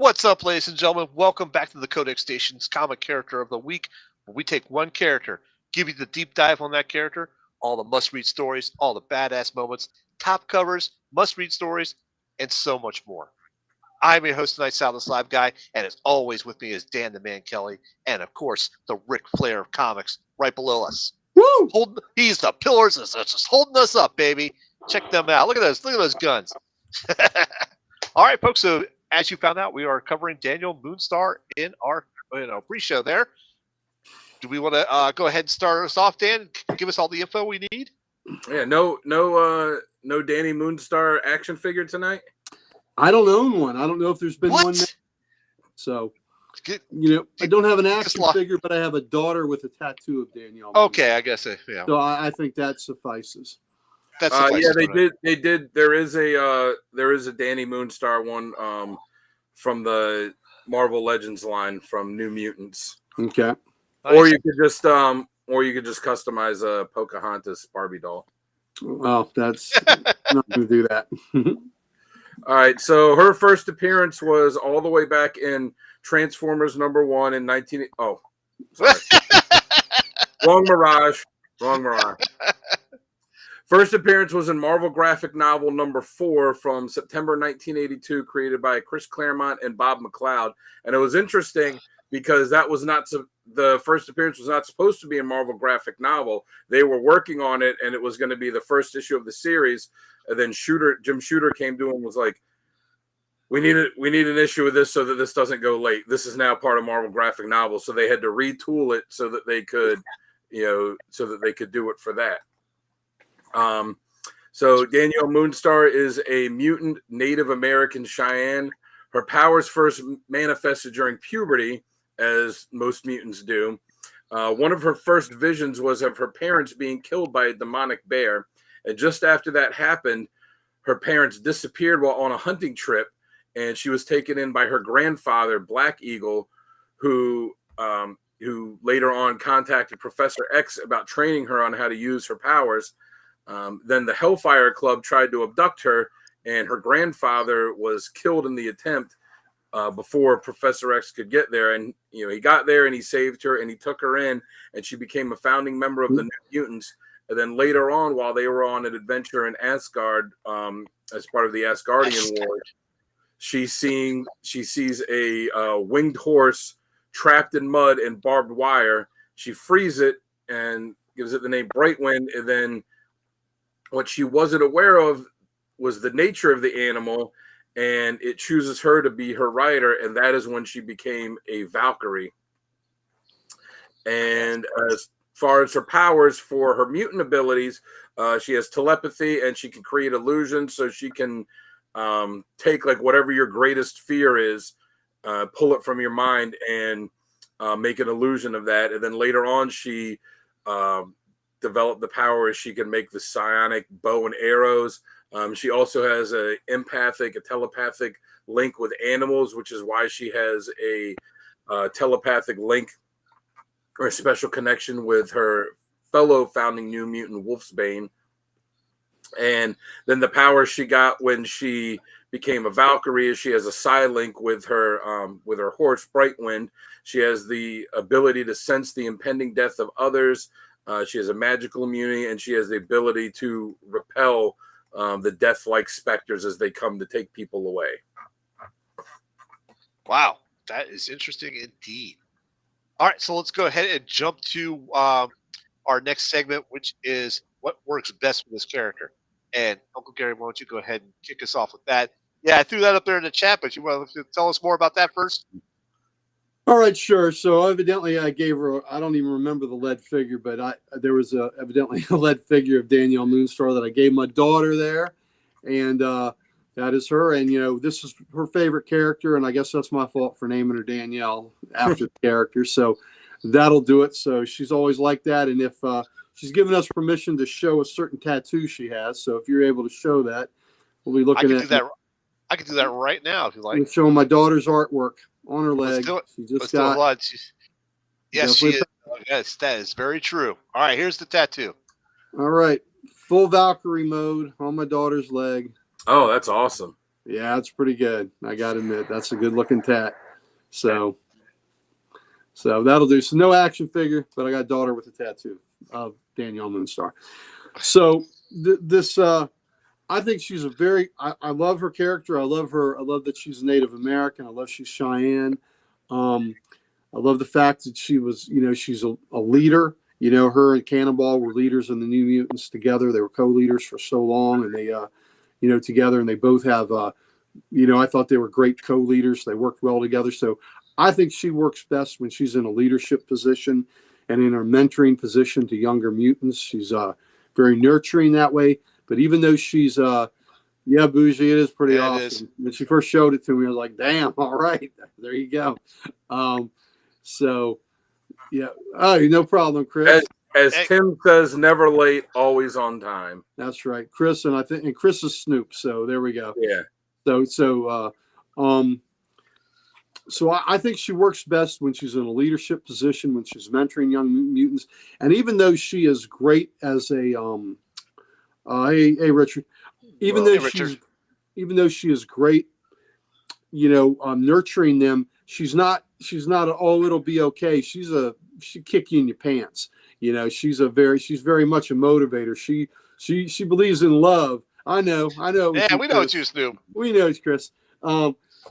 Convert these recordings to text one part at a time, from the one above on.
What's up, ladies and gentlemen? Welcome back to the Codex Station's Comic Character of the Week, where we take one character, give you the deep dive on that character, all the must-read stories, all the badass moments, top covers, must-read stories, and so much more. I'm your host tonight, Sal the Slab Guy, and as always with me is Dan the Man Kelly, and of course, the Ric Flair of comics right below us. Woo! He's the pillars that's just holding us up, baby. Check them out. Look at those guns. All right, folks, so as you found out, we are covering Danielle Moonstar in our pre-show there. Do we want to go ahead and start us off, Dan? Give us all the info we need? Yeah, no Danny Moonstar action figure tonight? I don't own one. I don't know if there's been one. So, I don't have an action figure, but I have a daughter with a tattoo of Danielle. Okay, Moonstar. I guess, yeah. So I think that suffices. Yeah, they did. There is a Danny Moonstar one from the Marvel Legends line from New Mutants. Okay. Nice. Or you could just customize a Pocahontas Barbie doll. Well, that's not going to do that. All right, so her first appearance was all the way back in Transformers #1 in 19. Oh, sorry. Wrong Mirage. First appearance was in Marvel graphic novel #4 from September 1982, created by Chris Claremont and Bob McLeod. And it was interesting because that was the first appearance was not supposed to be a Marvel graphic novel. They were working on it, and it was going to be the first issue of the series. And then Jim Shooter came to him and was like, "We need an issue of this so that this doesn't go late. This is now part of Marvel graphic novel." So they had to retool it so that they could, do it for that. So Danielle Moonstar is a mutant Native American Cheyenne. Her powers first manifested during puberty, as most mutants do. One of her first visions was of her parents being killed by a demonic bear. And just after that happened, her parents disappeared while on a hunting trip, and she was taken in by her grandfather, Black Eagle, who later on contacted Professor X about training her on how to use her powers. Then the Hellfire Club tried to abduct her, and her grandfather was killed in the attempt before Professor X could get there. And he got there and he saved her and he took her in, and she became a founding member of the New Mutants. And then later on, while they were on an adventure in Asgard, as part of the Asgardian War, she sees a winged horse trapped in mud and barbed wire. She frees it and gives it the name Brightwind. And then what she wasn't aware of was the nature of the animal, and it chooses her to be her rider, and that is when she became a Valkyrie. And as far as her powers for her mutant abilities, she has telepathy, and she can create illusions, so she can take like whatever your greatest fear is, pull it from your mind and make an illusion of that. And then later on, she developed the power as she can make the psionic bow and arrows. She also has a telepathic link with animals, which is why she has a telepathic link or a special connection with her fellow founding New Mutant Wolfsbane. And then the power she got when she became a Valkyrie is she has a psi link with her horse Brightwind. She has the ability to sense the impending death of others. She has a magical immunity, and she has the ability to repel the death-like specters as they come to take people away. Wow, that is interesting indeed. All right, so let's go ahead and jump to our next segment, which is what works best for this character. And Uncle Gary, why don't you go ahead and kick us off with that? Yeah, I threw that up there in the chat, but you want to tell us more about that first? All right, sure. So evidently I gave her, I don't even remember the lead figure, but there was evidently a lead figure of Danielle Moonstar that I gave my daughter there. And that is her. And, this is her favorite character. And I guess that's my fault for naming her Danielle after the character. So that'll do it. So she's always like that. And if she's given us permission to show a certain tattoo she has. So if you're able to show that, we'll be looking at that. I can do that right now if you like. I'm showing my daughter's artwork on her leg. She just got. Yes, she is. Yes, that is very true. All right, here's the tattoo. All right, full Valkyrie mode on my daughter's leg. Oh, that's awesome. Yeah, it's pretty good. I got to admit, that's a good looking tat. So that'll do. So no action figure, but I got a daughter with a tattoo of Danielle Moonstar. So this, I think she's a very. I love her character. I love her. I love that she's Native American. I love she's Cheyenne. I love the fact that she was, she's a leader. Her and Cannonball were leaders in the New Mutants together. They were co-leaders for so long, and they, together, and they both have, I thought they were great co-leaders. They worked well together. So I think she works best when she's in a leadership position and in her mentoring position to younger mutants. She's very nurturing that way. But even though she's, bougie, it is pretty awesome. When she first showed it to me, I was like, damn, all right, there you go. So, yeah. Oh, no problem, Chris. As Tim says, never late, always on time. That's right, Chris, and Chris is Snoop. So there we go. Yeah. So I think she works best when she's in a leadership position, when she's mentoring young mutants, and even though she is great as a hey Richard, even though she is great, nurturing them, she's not oh, it'll be okay. She kick you in your pants. She's very much a motivator. She believes in love. I know. Yeah, we know it's you, Snoop. We know it's Chris.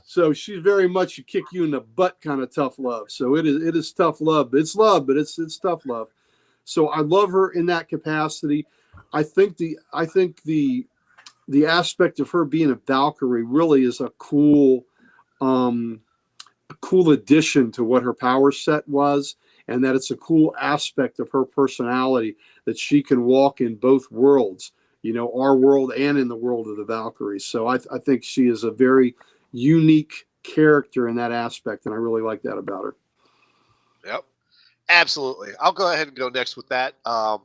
So she's very much a kick you in the butt kind of tough love. So it is tough love. It's love, but it's tough love. So I love her in that capacity. I think the aspect of her being a Valkyrie really is a cool addition to what her power set was, and that it's a cool aspect of her personality that she can walk in both worlds, our world and in the world of the Valkyries. So I think she is a very unique character in that aspect, and I really like that about her. Yep, absolutely. I'll go ahead and go next with that. I'm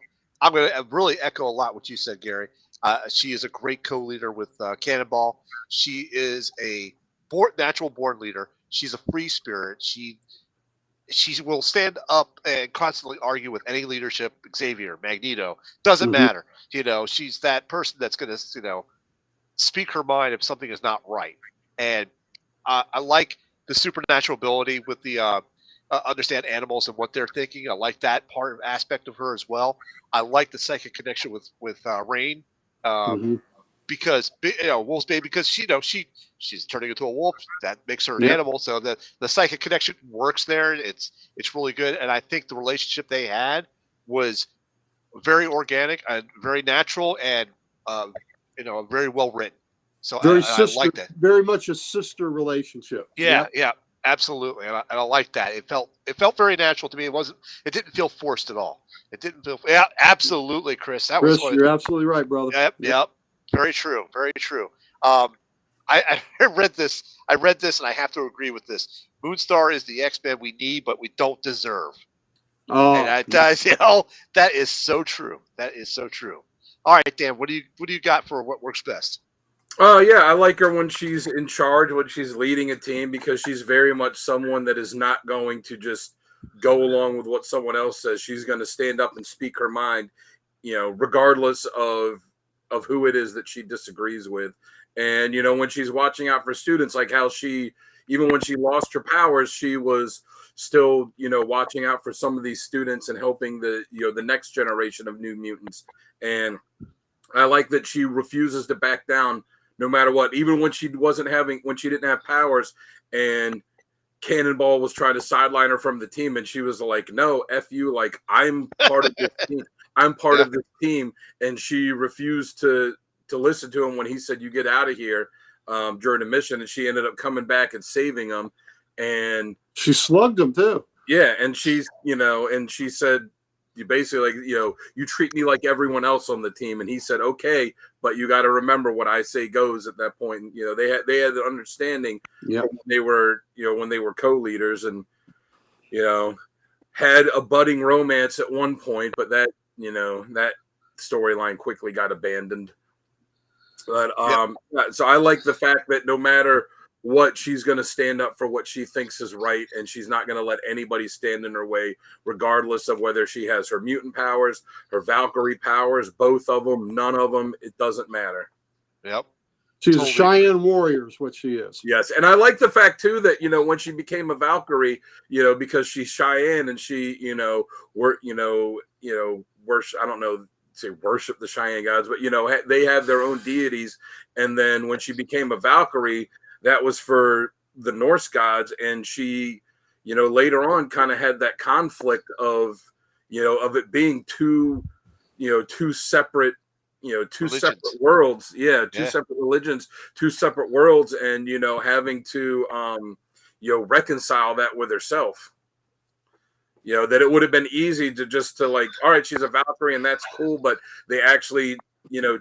going to really echo a lot what you said, Gary. She is a great co-leader with Cannonball. She is a natural born leader. She's a free spirit. She will stand up and constantly argue with any leadership. Xavier, Magneto, doesn't matter. She's that person that's going to speak her mind if something is not right. And I like the supernatural ability with the understand animals and what they're thinking. I like that aspect of her as well. I like the psychic connection with Rain. Because Wolf's baby, because she's turning into a wolf, that makes her an animal. So the psychic connection works there. It's really good, and I think the relationship they had was very organic and very natural, and very well written. So I like that. Very much a sister relationship. Yeah, absolutely, and I like that. It felt very natural to me. It didn't feel forced at all. It didn't feel. Yeah, absolutely, Chris. You're absolutely right, brother. Yep. Very true. Very true. I read this, and I have to agree with this. Moonstar is the X-Men we need, but we don't deserve. Oh, and that is so true. That is so true. All right, Dan, what do you got for what works best? Yeah, I like her when she's in charge, when she's leading a team, because she's very much someone that is not going to just go along with what someone else says. She's going to stand up and speak her mind, regardless of who it is that she disagrees with. And, when she's watching out for students, like how even when she lost her powers, she was still, watching out for some of these students and helping the next generation of New Mutants. And I like that she refuses to back down no matter what, even when she didn't have powers and Cannonball was trying to sideline her from the team. And she was like, no, F you. Like, I'm part of this team. I'm part of this team. And she refused to listen to him when he said, you get out of here during the mission. And she ended up coming back and saving him. And she slugged him too. Yeah. And she's, and she said, you basically, you treat me like everyone else on the team. And he said, okay, but you got to remember what I say goes at that point. They had the understanding when they were co-leaders and, had a budding romance at one point, but that storyline quickly got abandoned. But so I like the fact that no matter what, she's going to stand up for what she thinks is right, and she's not going to let anybody stand in her way, regardless of whether she has her mutant powers, her Valkyrie powers, both of them, none of them. It doesn't matter. Yep. She's Totally a Cheyenne warrior is what she is. Yes, and I like the fact too that when she became a Valkyrie, because she's Cheyenne and she worship, I don't know, say worship the Cheyenne gods, but they have their own deities. And then when she became a Valkyrie, that was for the Norse gods, and she later on kind of had that conflict of it being two separate religions. separate worlds, two Yeah. separate religions, two separate worlds, and having to reconcile that with herself. That it would have been easy to like, all right, she's a Valkyrie and that's cool, but they actually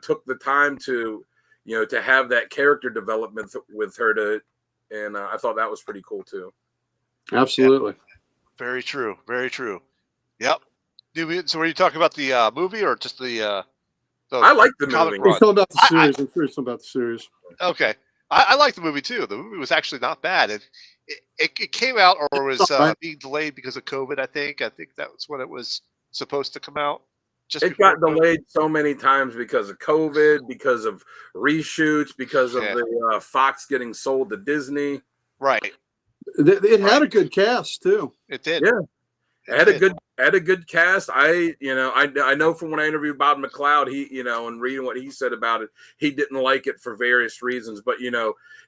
took the time to to have that character development with her and I thought that was pretty cool too. Absolutely. Yeah. Very true. Very true. Yep. So were you talking about the movie or just the I like the movie. He's talking about the series. I'm sure he's talking about the series. Okay. I like the movie too. The movie was actually not bad. It came out or was being delayed because of COVID, I think. I think that was when it was supposed to come out. It got delayed so many times because of COVID, because of reshoots, because of the Fox getting sold to Disney. Right. It had a good cast too. It did. Yeah. It had a good cast. I know from when I interviewed Bob McLeod, he and reading what he said about it, he didn't like it for various reasons. But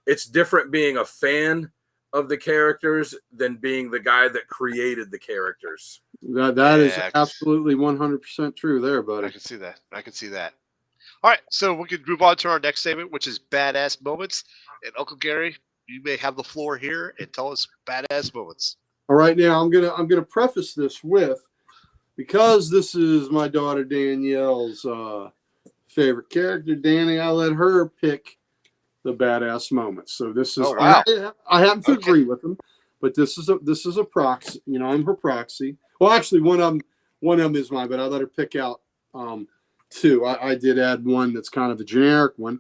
it's different being a fan of the characters than being the guy that created the characters. That is absolutely 100% true there, buddy. I can see that. All right, so we can move on to our next segment, which is badass moments. And Uncle Gary, you may have the floor here and tell us badass moments. All right, now I'm gonna preface this with, because this is my daughter Danielle's favorite character, Danny. I let her pick the badass moments. So this is I happen to agree with him, but this is a proxy. I'm her proxy. Well, actually, one of them is mine, but I let her pick out two. I did add one that's kind of a generic one.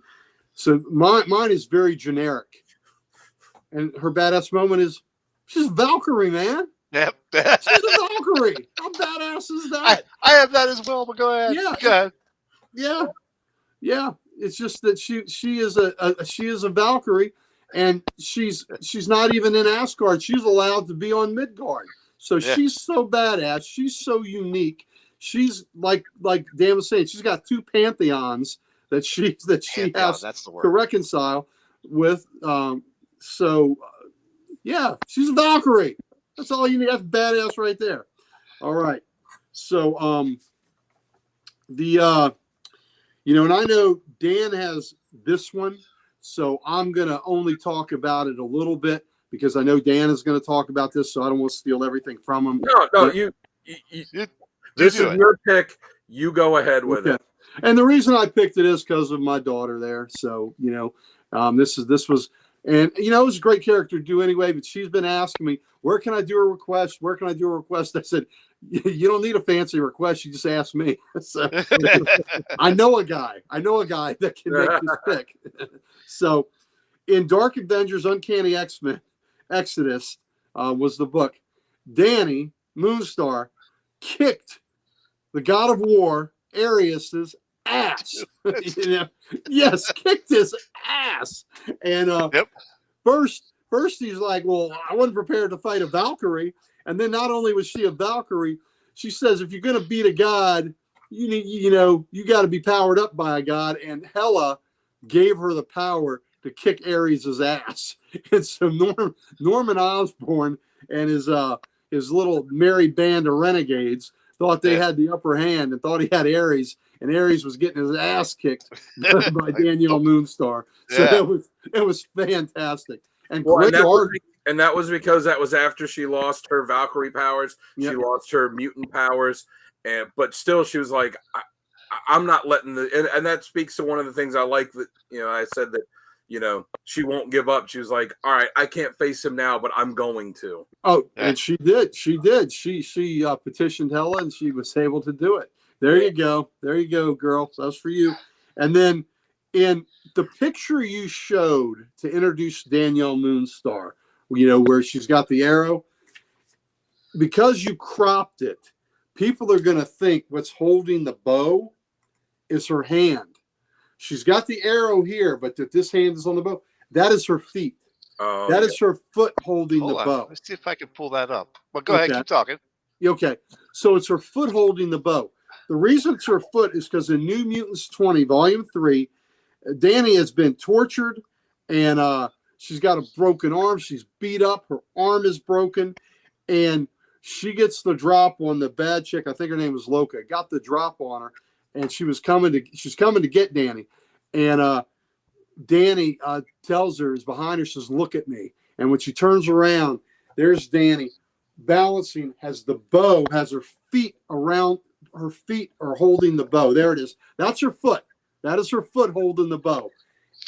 So mine is very generic, and her badass moment is. She's Valkyrie, man. Yep. She's a Valkyrie. How badass is that? I have that as well, but go ahead. Yeah. Go ahead. Yeah. It's just that she is a Valkyrie, and she's not even in Asgard. She's allowed to be on Midgard. So she's so badass. She's so unique. She's like Dan was saying. She's got two pantheons that she has to reconcile with. Yeah, she's a Valkyrie. That's all you need. That's badass right there. All right. So, and I know Dan has this one, so I'm going to only talk about it a little bit because I know Dan is going to talk about this, so I don't want to steal everything from him. No, this is your pick. You go ahead with it. And the reason I picked it is because of my daughter there. So, this was. And, it was a great character to do anyway, but she's been asking me, where can I do a request? Where can I do a request? I said, you don't need a fancy request. You just ask me. So, I know a guy that can make this pick. So in Dark Avengers, Uncanny X-Men, Exodus was the book. Danny Moonstar kicked the God of War, Arius's ass. Yes, kicked his ass. And first he's like, well, I wasn't prepared to fight a Valkyrie. And then not only was she a Valkyrie, she says, if you're going to beat a god, you need, you got to be powered up by a god. And Hela gave her the power to kick Ares' ass. And so Norman Osborn and his little merry band of renegades thought they had the upper hand and thought he had Ares. And Ares was getting his ass kicked by Danielle Moonstar. So it was fantastic. And that was because that was after she lost her Valkyrie powers. Yep. She lost her mutant powers, but still she was like, I'm not letting and that speaks to one of the things I like that I said that she won't give up. She was like, all right, I can't face him now, but I'm going to. Oh, and she did. She petitioned Hela, and she was able to do it. There you go, girl. So that's for you. And then in the picture you showed to introduce Danielle Moonstar, where she's got the arrow, because you cropped it, people are going to think what's holding the bow is her hand. She's got the arrow here, but that this hand is on the bow. That is her feet. Oh, That is her foot holding Hold the on. bow. Let's see if I can pull that up. But go ahead, Okay. keep talking. Okay, so it's her foot holding the bow. The reason it's her foot is because in New Mutants 20, Volume 3, Danny has been tortured, and she's got a broken arm. She's beat up. Her arm is broken, and she gets the drop on the bad chick. I think her name was Loca. Got the drop on her, and she's coming to get Danny, and Danny tells her, is behind her, says, "Look at me." And when she turns around, there's Danny balancing, has the bow, has her feet around, her feet are holding the bow. There it is. That's her foot. That is her foot holding the bow.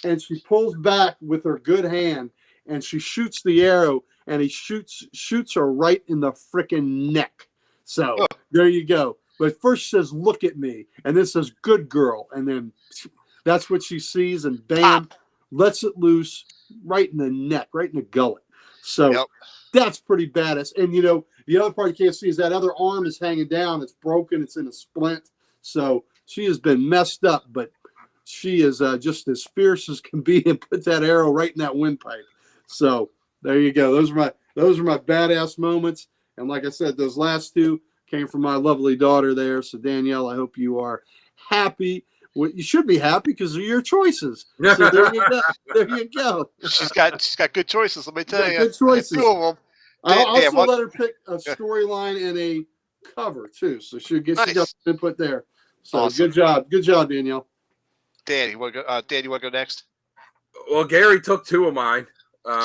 And she pulls back with her good hand, and she shoots the arrow, and he shoots her right in the freaking neck. So there you go. But first she says, "Look at me," and then says, "Good girl," and then that's what she sees, and bam, lets it loose right in the neck, right in the gullet. So that's pretty badass. And the other part you can't see is that other arm is hanging down. It's broken. It's in a splint. So she has been messed up, but she is just as fierce as can be, and put that arrow right in that windpipe. So there you go. Those are my badass moments. And like I said, those last two came from my lovely daughter there. So Danielle, I hope you are happy. Well, you should be happy because of your choices. So there you go. There you go. She's got good choices. Let me tell you, Good choices. Two of them. I'll also let her pick a storyline and a cover too, so she got input there. So awesome. Good job, Danielle. Dan, you want to go next? Well, Gary took two of mine.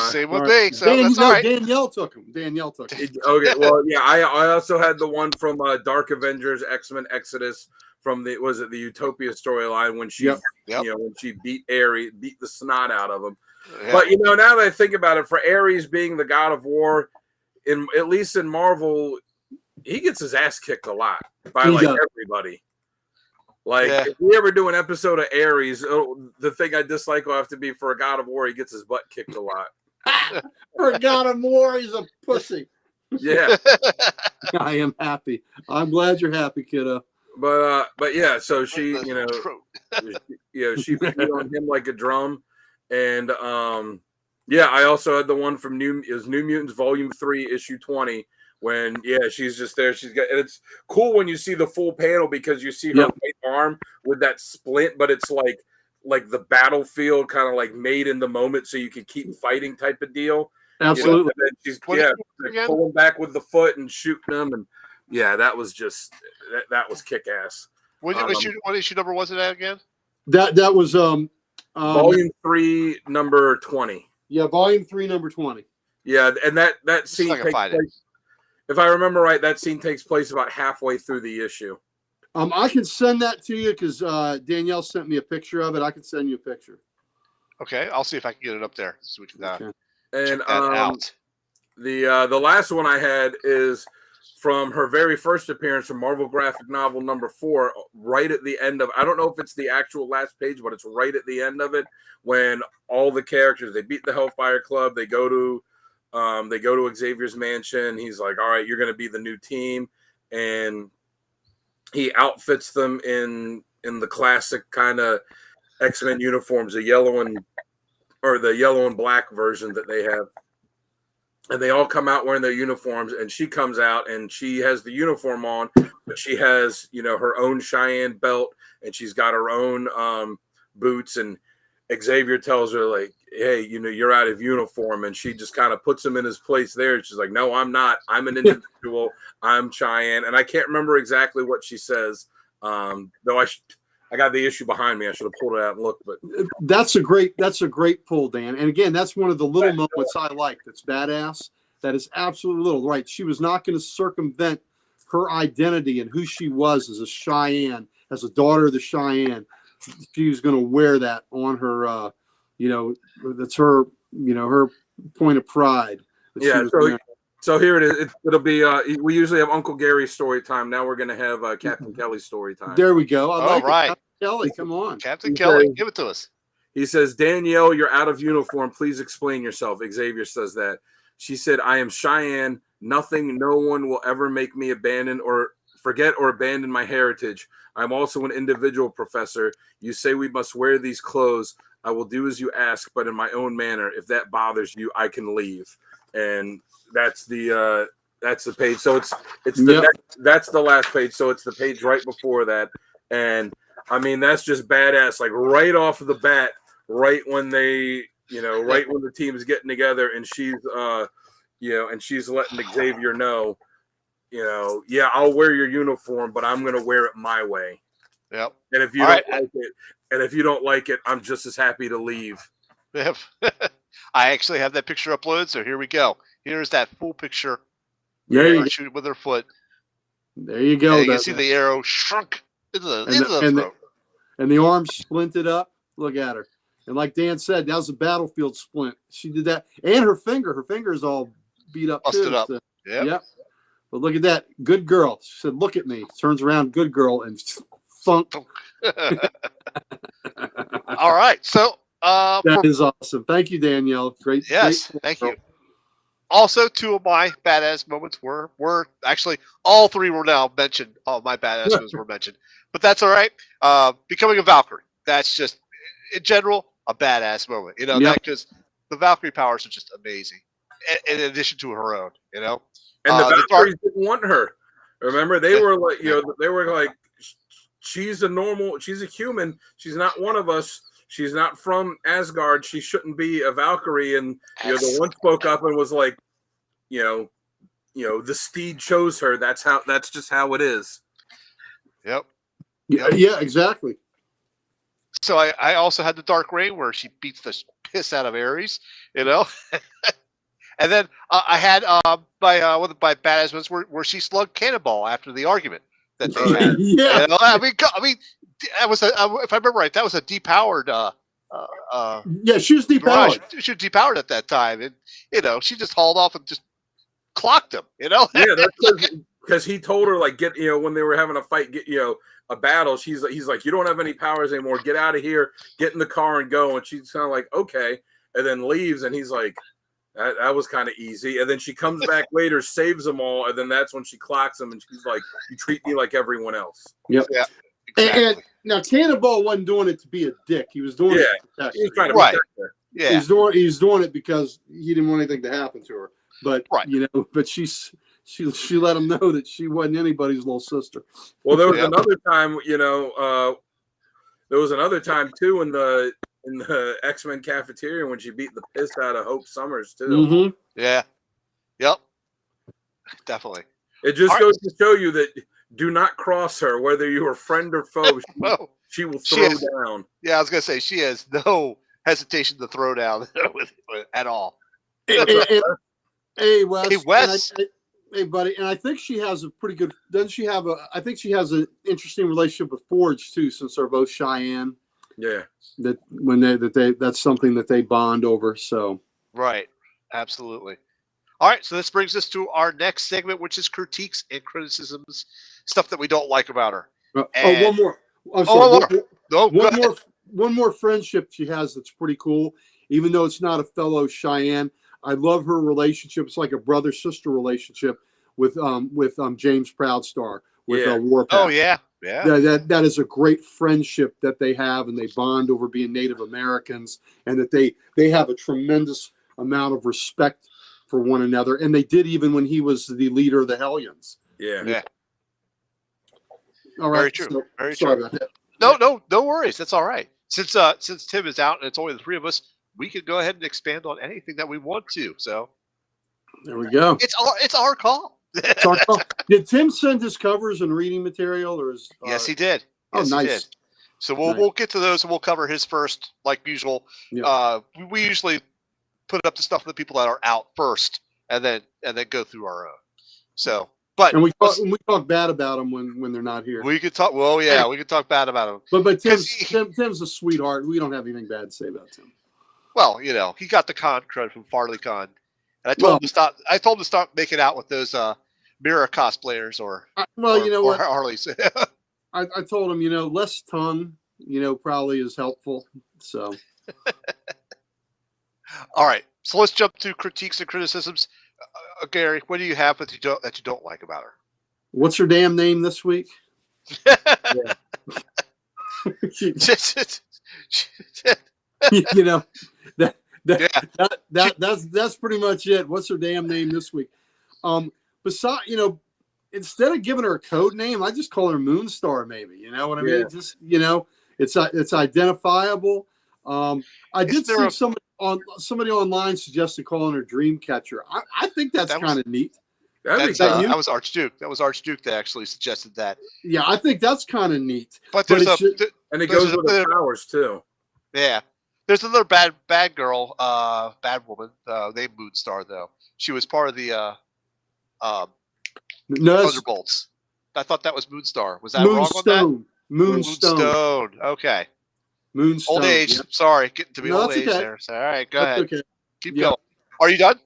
Same with me. So that's all right. Danielle took them. Okay. Well, yeah. I also had the one from Dark Avengers X-Men Exodus from the Utopia storyline when she when she beat Ares, beat the snot out of him. Yeah. But now that I think about it, for Ares being the god of war, at least in Marvel, he gets his ass kicked a lot by everybody. If we ever do an episode of Ares, the thing I dislike will have to be for a god of war, he gets his butt kicked a lot. For a god of war, he's a pussy. Yeah. I am happy. I'm glad you're happy, kiddo. But yeah, so she, she beat on him like a drum. And I also had the one from New Mutants Volume 3, Issue 20, when she's just there. And it's cool when you see the full panel because you see her right arm with that splint, but it's like the battlefield kind of like made in the moment so you can keep fighting type of deal. Absolutely. And then she's pulling back with the foot and shooting them, and that was just that was kick ass. What issue number was it at again? That was Volume 3, number 20. Yeah, Volume 3, number 20. Yeah, and that scene takes place, if I remember right, that scene takes place about halfway through the issue. I can send that to you because Danielle sent me a picture of it. I can send you a picture. Okay, I'll see if I can get it up there so we can check that out. The last one I had is from her very first appearance from Marvel graphic novel number 4, right at the end of, I don't know if it's the actual last page, but it's right at the end of it when all the characters, they beat the Hellfire Club, they go to Xavier's mansion. He's like, "All right, you're going to be the new team," and he outfits them in the classic kind of X-Men uniforms, the yellow and black version that they have. And they all come out wearing their uniforms, and she comes out and she has the uniform on, but she has, her own Cheyenne belt, and she's got her own boots. And Xavier tells her, like, "Hey, you're out of uniform." And she just kind of puts him in his place there. She's like, "No, I'm not. I'm an individual. I'm Cheyenne." And I can't remember exactly what she says. Though I got the issue behind me. I should have pulled it out and looked, but that's a great pull, Dan. And again, that's one of the little moments I like. That's badass. That is absolutely little. Right. She was not going to circumvent her identity and who she was as a Cheyenne, as a daughter of the Cheyenne. She was going to wear that on her, that's her, her point of pride. Yeah. So here it is. It'll be. We usually have Uncle Gary's story time. Now we're going to have Captain Kelly's story time. There we go. All right, Captain Kelly, come on. Captain Kelly, give it to us. He says, "Danielle, you're out of uniform. Please explain yourself." Xavier says that. She said, "I am Cheyenne. Nothing, no one will ever make me abandon or forget or abandon my heritage. I'm also an individual, Professor. You say we must wear these clothes. I will do as you ask, but in my own manner. If that bothers you, I can leave. And that's the page. So it's that's the last page. So it's the page right before that. And I mean, that's just badass. Like right off of the bat, right when they, right when the team's getting together, and she's and she's letting Xavier know, yeah, I'll wear your uniform, but I'm gonna wear it my way. Yep. And if you don't like it, I'm just as happy to leave. Yep. I actually have that picture uploaded, so here we go. Here's that full picture. Yeah, shoot it with her foot. There you go. You can see the arrow shrunk into the throat. And the arm splinted up. Look at her. And like Dan said, that was a battlefield splint. She did that. And her finger is all beat up Busted too. up. So, Yep. But look at that. Good girl. She said, look at me. Turns around, good girl, and thunk. All right. So that is awesome. Thank you, Danielle. Great. Yes, great thank you. Also, two of my badass moments were actually all three were now mentioned. All my badass moments were mentioned, but that's all right. Becoming a Valkyrie. That's just in general a badass moment. Because the Valkyrie powers are just amazing. In addition to her own, And the Valkyries didn't want her. Remember, they were like, they were like, she's a human. She's not one of us. She's not from Asgard. She shouldn't be a Valkyrie. And the one spoke up and was like, the steed chose her. That's just how it is. Yep. Yeah, exactly. So I also had the Dark Reign where she beats the piss out of Ares, And then I had one of my badass ones where she slugged Cannonball after the argument that they had. Yeah. I mean, that was if I remember right, that was a depowered. Yeah, she was depowered. She was depowered at that time, and she just hauled off and just clocked him. Yeah, that's because he told her like when they were having a fight, a battle. He's like, you don't have any powers anymore. Get out of here. Get in the car and go. And she's kind of like, okay, and then leaves. And he's like, that was kind of easy. And then she comes back later, saves them all, and then that's when she clocks him, and she's like, you treat me like everyone else. Yep. Yeah. Exactly. And now Cannonball wasn't doing it to be a dick. He was doing it to protect her. He was trying to protect her. Yeah. He's doing it because he didn't want anything to happen to her. But but she let him know that she wasn't anybody's little sister. Well, there was another time, there was another time too in the X-Men cafeteria when she beat the piss out of Hope Summers too. Mm-hmm. Yeah. Yep. Definitely. It just goes to show you that do not cross her, whether you are friend or foe. She will throw down. Yeah, I was gonna say she has no hesitation to throw down at all. Hey, Wes. Hey, Wes. Hey, buddy. And I think she has a pretty good. Doesn't she have I think she has an interesting relationship with Forge too, since they're both Cheyenne. Yeah. That's something that they bond over. So. Right. Absolutely. All right. So this brings us to our next segment, which is critiques and criticisms, stuff that we don't like about her. One more. I'm sorry, one more friendship she has that's pretty cool, even though it's not a fellow Cheyenne. I love her relationship. It's like a brother-sister relationship with James Proudstar with Warpath. Oh yeah. That is a great friendship that they have, and they bond over being Native Americans, and that they have a tremendous amount of respect for one another, and they did even when he was the leader of the Hellions. Yeah. All right. Very true. So, Very sorry true. about that. No worries. That's all right. Since Tim is out and it's only the three of us, we can go ahead and expand on anything that we want to. So there we go. It's our call. Did Tim send his covers and reading material, or is? Yes, he did. Yes, nice. He did. So we'll get to those, and we'll cover his first, like usual. Yeah. We usually put up the stuff of the people that are out first, and then go through our own. So, but we talk bad about them when they're not here. We could talk. Well, yeah, we could talk bad about them. But Tim's a sweetheart. We don't have anything bad to say about Tim. Well, he got the con credit from Farley Con, and I told him to stop. I told him to stop making out with those Mira cosplayers or Harleys. I told him, less tongue, probably is helpful. So, all right. So let's jump to critiques and criticisms. Gary, what do you have that you don't like about her? What's her damn name this week? You know, that's pretty much it. What's her damn name this week? Besides, instead of giving her a code name, I just call her Moonstar. Maybe, you know what I mean? Just, it's identifiable. I did see somebody online suggested calling her Dreamcatcher. I think that's kind of neat. That was Archduke. That was Archduke that actually suggested that. Yeah, I think that's kind of neat. And it goes with the powers too. Yeah. There's another bad girl, bad woman, named Moonstar, though. She was part of the Thunderbolts. I thought that was Moonstar. Was that wrong on that? Moonstone. Okay. Moonstone. Old age. Yep. Sorry, getting to be old age there. So, all right, go ahead. Okay. Keep going. Are you done?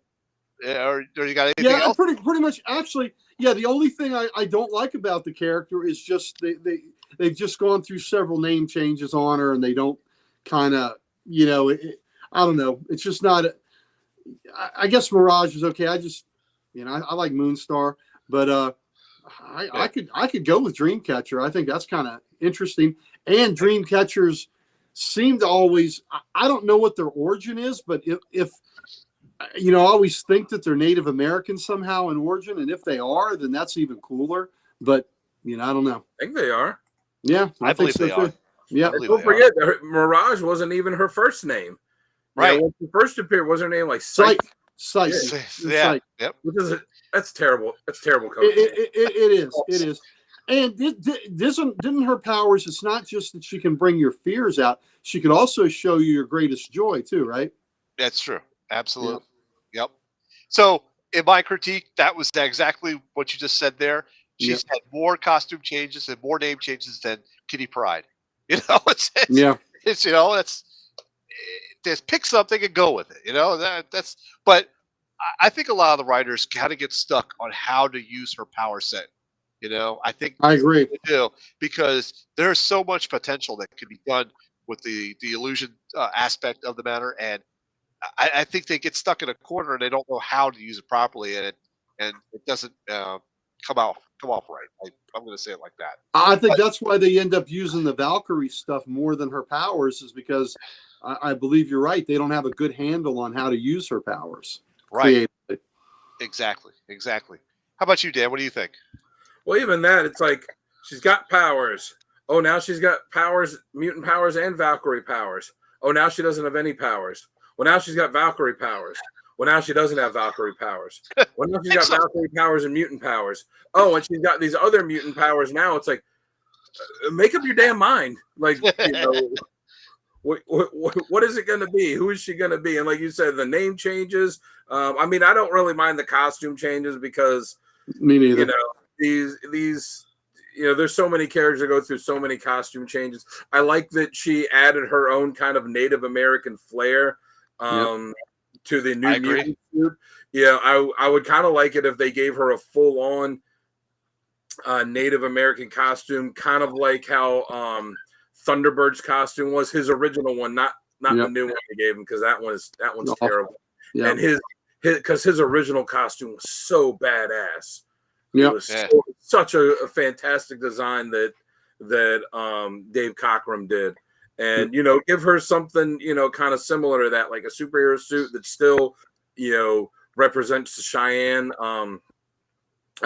Or you got anything else? Pretty much. Actually, yeah. The only thing I don't like about the character is just they've just gone through several name changes on her, and they don't kind of, I don't know. It's just not. I guess Mirage is okay. I just, I like Moonstar, but I could go with Dreamcatcher. I think that's kind of interesting. And Dreamcatchers seem to always. I don't know what their origin is, but if I always think that they're Native American somehow in origin, and if they are, then that's even cooler. But I don't know. I think they are. Yeah, I believe they are. Yeah, don't forget, Mirage wasn't even her first name. Right. When she first appeared, was her name like Psyche? Yeah. Yep. That's terrible. That's terrible. It is. And didn't her powers? It's not just that she can bring your fears out. She could also show you your greatest joy too, right? That's true. Absolutely. Yep. So in my critique, that was exactly what you just said there. She's had more costume changes and more name changes than Kitty Pryde. It's just pick something and go with it. That's. But I think a lot of the writers kind of get stuck on how to use her power set. I think I agree. They do, because there's so much potential that can be done with the illusion aspect of the matter, and I think they get stuck in a corner and they don't know how to use it properly, and it doesn't come off right. I'm going to say it like that. I think that's why they end up using the Valkyrie stuff more than her powers, is because I believe you're right. They don't have a good handle on how to use her powers. Right. Exactly. How about you, Dan? What do you think? Well, even that, it's like she's got powers. Oh, now she's got powers, mutant powers and Valkyrie powers. Oh, now she doesn't have any powers. Well, now she's got Valkyrie powers. Well, now she doesn't have Valkyrie powers. Well, now she's got Valkyrie powers and mutant powers. Oh, and she's got these other mutant powers now. It's like, make up your damn mind. Like, what is it going to be? Who is she going to be? And like you said, the name changes. I don't really mind the costume changes because, me neither. These there's so many characters that go through so many costume changes. I like that she added her own kind of Native American flair to the new mutant suit. Yeah, I would kind of like it if they gave her a full-on Native American costume, kind of like how Thunderbird's costume was, his original one, not the new one they gave him, because that one's terrible. Yeah. And his original costume was so badass. It was such a fantastic design that Dave Cockrum did. And, give her something, kind of similar to that, like a superhero suit that still, represents the Cheyenne. I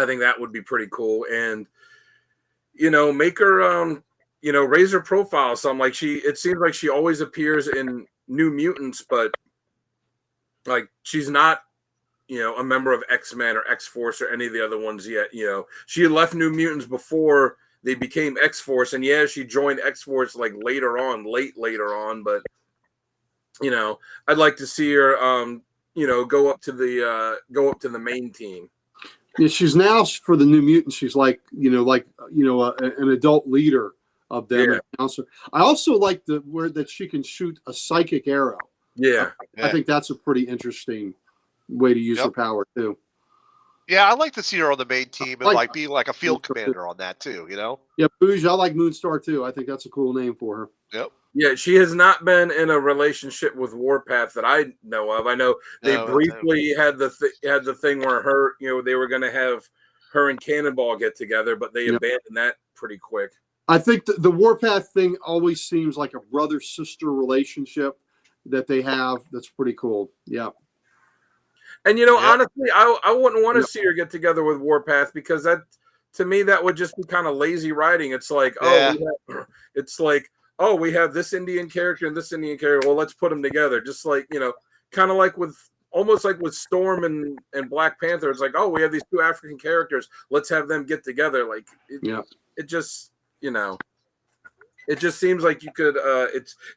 think that would be pretty cool. And, make her, raise her profile some. Like it seems like she always appears in New Mutants, but like she's not, a member of X-Men or X-Force or any of the other ones yet. She had left New Mutants before they became X-Force, and she joined X-Force like later on, but I'd like to see her go up to the main team. Yeah, she's now, for the New Mutants, she's like an adult leader of them. Yeah. I also like the word that she can shoot a psychic arrow. Yeah. I think that's a pretty interesting way to use her power too. Yeah, I'd like to see her on the main team and be like a field commander on that too, Yeah, Bouge, I like Moonstar too. I think that's a cool name for her. Yep. Yeah, she has not been in a relationship with Warpath that I know of. I know they briefly had the thing where they were going to have her and Cannonball get together, but they abandoned that pretty quick. I think the Warpath thing always seems like a brother-sister relationship that they have. That's pretty cool. Yeah. And, honestly, I wouldn't want to see her get together with Warpath, because that, to me, that would just be kind of lazy writing. It's like, we have this Indian character and this Indian character. Well, let's put them together. Just like, kind of like almost like with Storm and Black Panther. It's like, oh, we have these two African characters. Let's have them get together. Like, it just, it just seems like you could,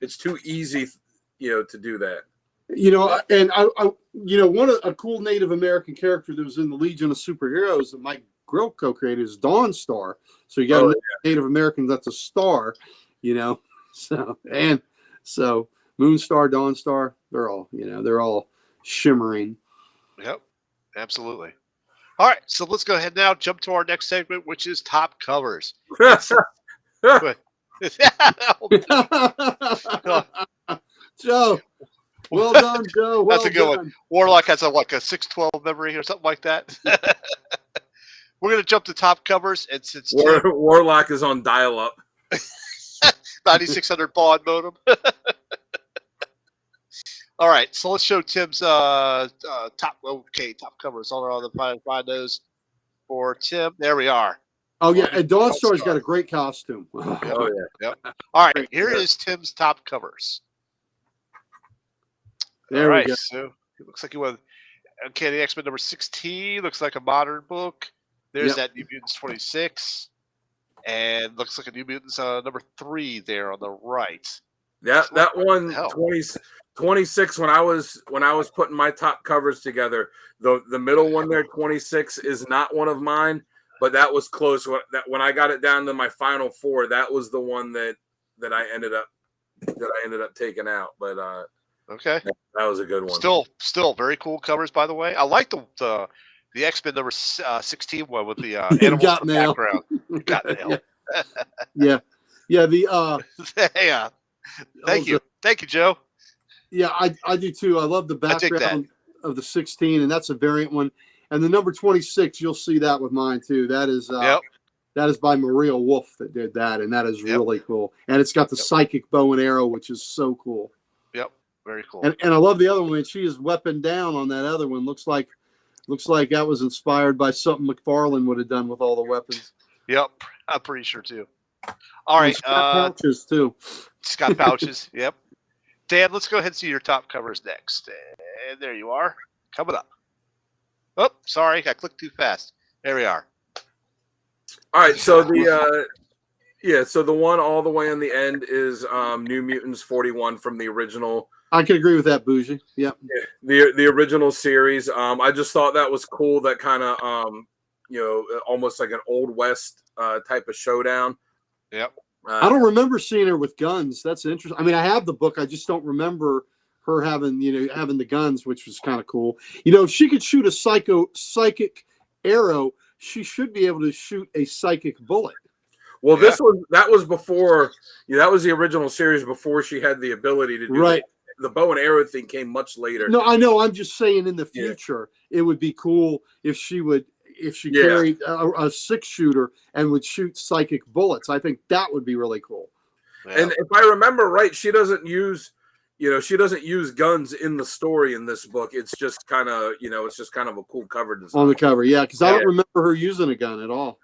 it's too easy, to do that. And a cool Native American character that was in the Legion of Superheroes that Mike Grill co-created is Dawnstar. So you got a Native American that's a star, So Moonstar, Dawnstar, they're all shimmering. Yep, absolutely. All right, so let's go ahead now, jump to our next segment, which is top covers. Joe, well done, Joe. Well That's a good one. Warlock has a 612 memory or something like that. We're going to jump to top covers, and since Warlock is on dial-up, 9600 baud modem. All right, so let's show Tim's top covers. All around the find those for Tim. There we are. Oh yeah, and Dawnstar's got a great costume. Oh yeah. Yep. All right, here is Tim's top covers. There we go. So it looks like he went Uncanny X-Men number 16. Looks like a modern book. There's that New Mutants 26, and looks like a New Mutants number 3 there on the right. Yeah, that one 26. When I was putting my top covers together, the middle one there, 26, is not one of mine, but that was close. When I got it down to my final 4, that was the one that I ended up taking out. But okay, that was a good one. Still very cool covers, by the way. I like the X-Men number 16 one with the animals in the background. Got nailed. Yeah. The yeah. Thank you, Joe. Yeah, I do too. I love the background of the 16, and that's a variant one. And the number 26, you'll see that with mine too. That is by Maria Wolf that did that, and that is really cool. And it's got the psychic bow and arrow, which is so cool. Yep, very cool. And I love the other one. She is weapon down on that other one. Looks like that was inspired by something McFarlane would have done with all the weapons. Yep, I'm pretty sure too. All right, pouches too. It's got pouches. Yep. Dan, let's go ahead and see your top covers next. And there you are, coming up. Oh, sorry, I clicked too fast. There we are. All right, so the one all the way on the end is New Mutants 41 from the original. I can agree with that, Bougie. Yep. Yeah, the original series. I just thought that was cool. That kind of almost like an Old West type of showdown. Yep. I don't remember seeing her with guns. That's interesting. I mean, I have the book. I just don't remember her having the guns, which was kind of cool. If she could shoot a psychic arrow, she should be able to shoot a psychic bullet. Well, that was before. That was the original series before she had the ability to do right. The bow and arrow thing came much later. No, I know. I'm just saying in the future, it would be cool if she carried a 6-shooter and would shoot psychic bullets. I think that would be really cool. Yeah. And if I remember right, she doesn't use guns in the story in this book. It's just kind of, it's just kind of a cool cover design. On the cover, yeah, because I don't remember her using a gun at all.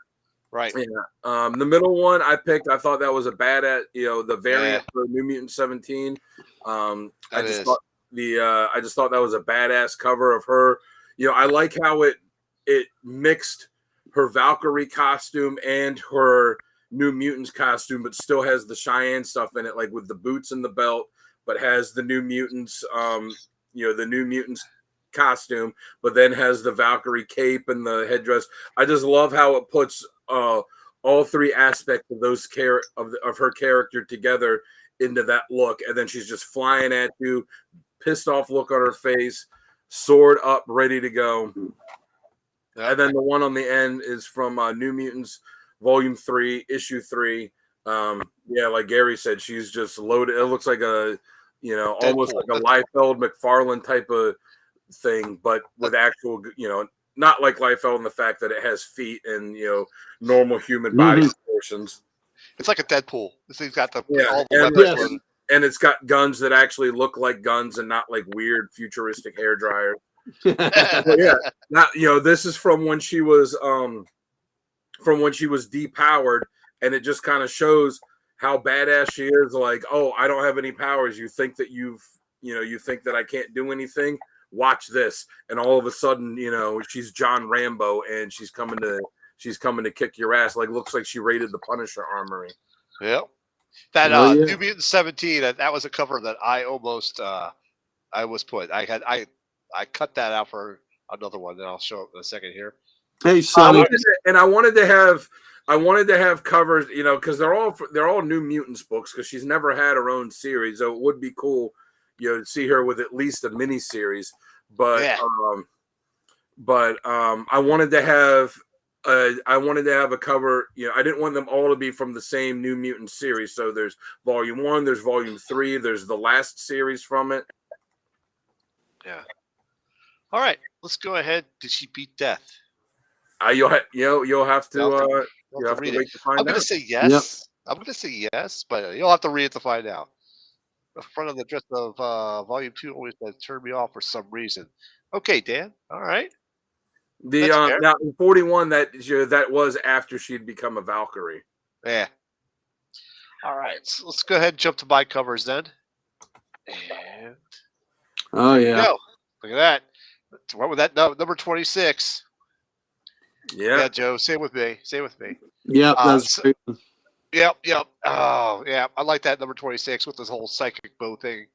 Right. Yeah. The middle one I picked, I thought that was a the variant for New Mutant 17. I just thought that was a badass cover of her. I like how it mixed her Valkyrie costume and her New Mutants costume, but still has the Cheyenne stuff in it, like with the boots and the belt, but has the New Mutants, the New Mutants costume, but then has the Valkyrie cape and the headdress. I just love how it puts all 3 aspects of those of her character together into that look, and then she's just flying at you, pissed off look on her face, sword up, ready to go. And then the one on the end is from New Mutants Volume 3, Issue 3. Like Gary said, she's just loaded. It looks like almost like a Liefeld McFarlane type of thing, but with actual, not like Liefeld in the fact that it has feet and normal human body proportions. It's like a Deadpool. This thing's got all the and, weapons loaded. and it's got guns that actually look like guns and not like weird futuristic hair dryers. Yeah, now this is from when she was depowered, and it just kind of shows how badass she is. Like, oh, I don't have any powers. You think that you think that I can't do anything? Watch this. And all of a sudden, she's John Rambo, and she's coming to kick your ass. Like, looks like she raided the Punisher armory. Yep. That New Mutant 17, that was a cover that I almost I was put. I cut that out for another one, and I'll show it in a second here. Hey, Sonny. I wanted to have covers, because they're all New Mutants books, because she's never had her own series. So it would be cool, to see her with at least a mini series. But I wanted to have a cover. I didn't want them all to be from the same New Mutant series. So there's Volume 1, there's Volume 3, there's the last series from it. Yeah. All right, let's go ahead. Did she beat death? You'll have to read wait it. to find out. I'm going to say yes. Yep. I'm going to say yes, but you'll have to read it to find out. The front of the dress of Volume 2 always turned me off for some reason. Okay, Dan. All right. Now in 41, that was after she'd become a Valkyrie. Yeah. All right. So let's go ahead and jump to my covers then. And oh yeah. Look at that. What was that? Number 26. Yeah, Joe. Say it with me. Yep, that's great. Yep. Oh, yeah. I like that number 26 with this whole psychic bow thing.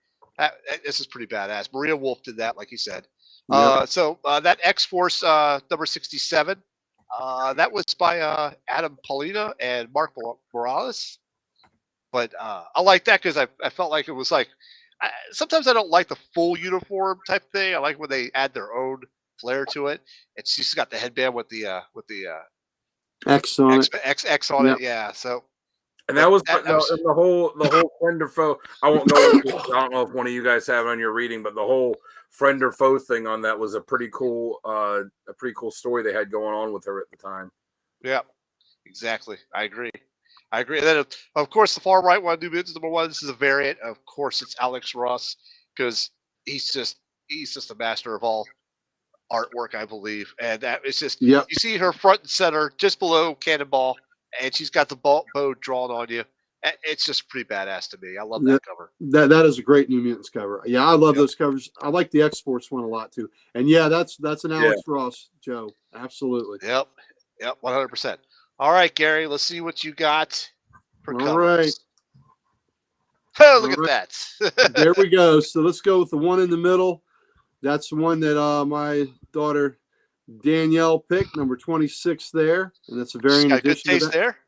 This is pretty badass. Maria Wolf did that, like you said. Yep. So that X-Force number 67, that was by Adam Paulina and Mark Morales. But I like that because I felt like it was like, sometimes I don't like the full uniform type thing. I like when they add their own flair to it. And she's got the headband with the X on it. X on it. Yeah. So. And that was the whole friend or foe. I don't know if one of you guys have it on your reading, but the whole friend or foe thing on that was a pretty cool story they had going on with her at the time. Yeah, exactly. I agree. And then, of course, the far right one, New Mutants #1. This is a variant. Of course, it's Alex Ross because he's just a master of all artwork, I believe. And that it's just you see her front and center, just below Cannonball. And she's got the bow drawn on you. It's just pretty badass to me. I love that cover. That is a great New Mutants cover. Yeah, I love those covers. I like the X-Force one a lot too. And yeah, that's an Alex Ross, Joe. Absolutely. Yep, 100%. All right, Gary, let's see what you got for covers. All right. Oh, look at that. There we go. So let's go with the one in the middle. That's the one that my daughter Danielle picked, number 26 there, and that's a variant edition. Good taste there.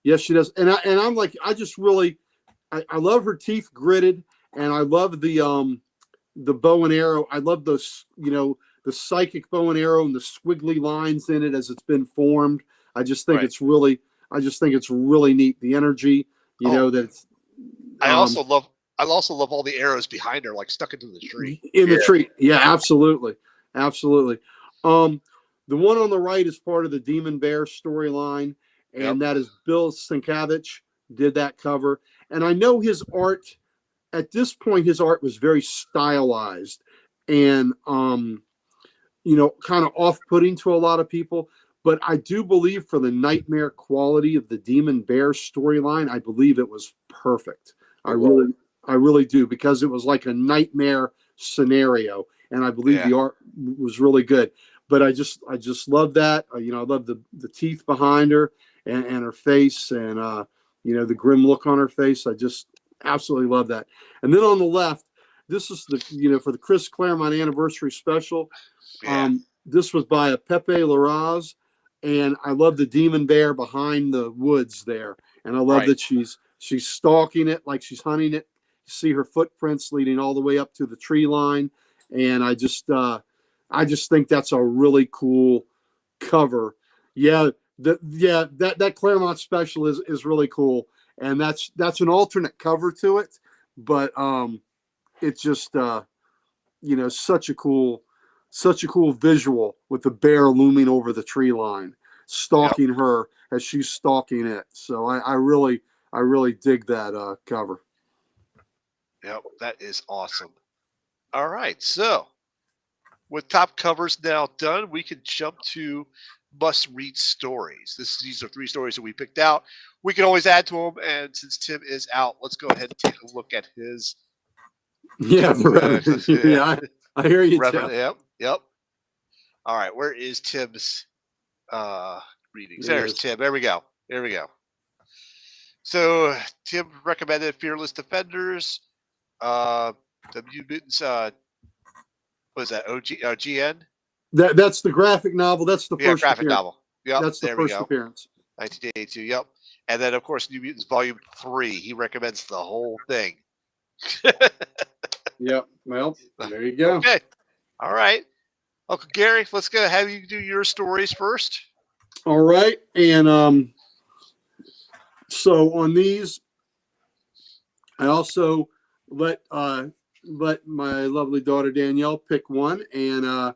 Yes, she does. And I'm like, I just really, I love her teeth gritted, and I love the bow and arrow. I love those, the psychic bow and arrow and the squiggly lines in it as it's been formed. I just think it's really neat. The energy, that it's. I also love all the arrows behind her, like stuck into the tree. In the tree, yeah, absolutely. The one on the right is part of the Demon Bear storyline, and that is Bill Sienkiewicz did that cover. And I know his art, at this point, his art was very stylized and, kind of off-putting to a lot of people. But I do believe for the nightmare quality of the Demon Bear storyline, I believe it was perfect. I really do, because it was like a nightmare scenario, and I believe the art was really good. But I just love that. I love the teeth behind her and her face, and the grim look on her face. I just absolutely love that. And then on the left, this is for the Chris Claremont anniversary special. This was by a Pepe Larraz, and I love the Demon Bear behind the woods there. And I love that she's stalking it like she's hunting it. You see her footprints leading all the way up to the tree line, and I just think that's a really cool cover. That Claremont special is really cool, and that's an alternate cover to it, but it's just such a cool such a cool visual with the bear looming over the tree line, stalking her as she's stalking it. So I really dig that cover. Yep, that is awesome. All right, so with top covers now done, we can jump to must-read stories. These are 3 stories that we picked out. We can always add to them, and since Tim is out, let's go ahead and take a look at his. Yeah, yeah, I hear you, Jeff. Yep. All right, where is Tim's readings? There's Tim. There we go. So Tim recommended Fearless Defenders. The Mutants. What is that? GN? That's the graphic novel. That's the first graphic appearance. Novel. Yep, that's the first appearance. 1982. Yep. And then, of course, New Mutants Volume 3. He recommends the whole thing. Yep. Well, there you go. Okay. All right. Uncle Gary, let's go have you do your stories first. All right. And so on these, I also let my lovely daughter Danielle pick one, and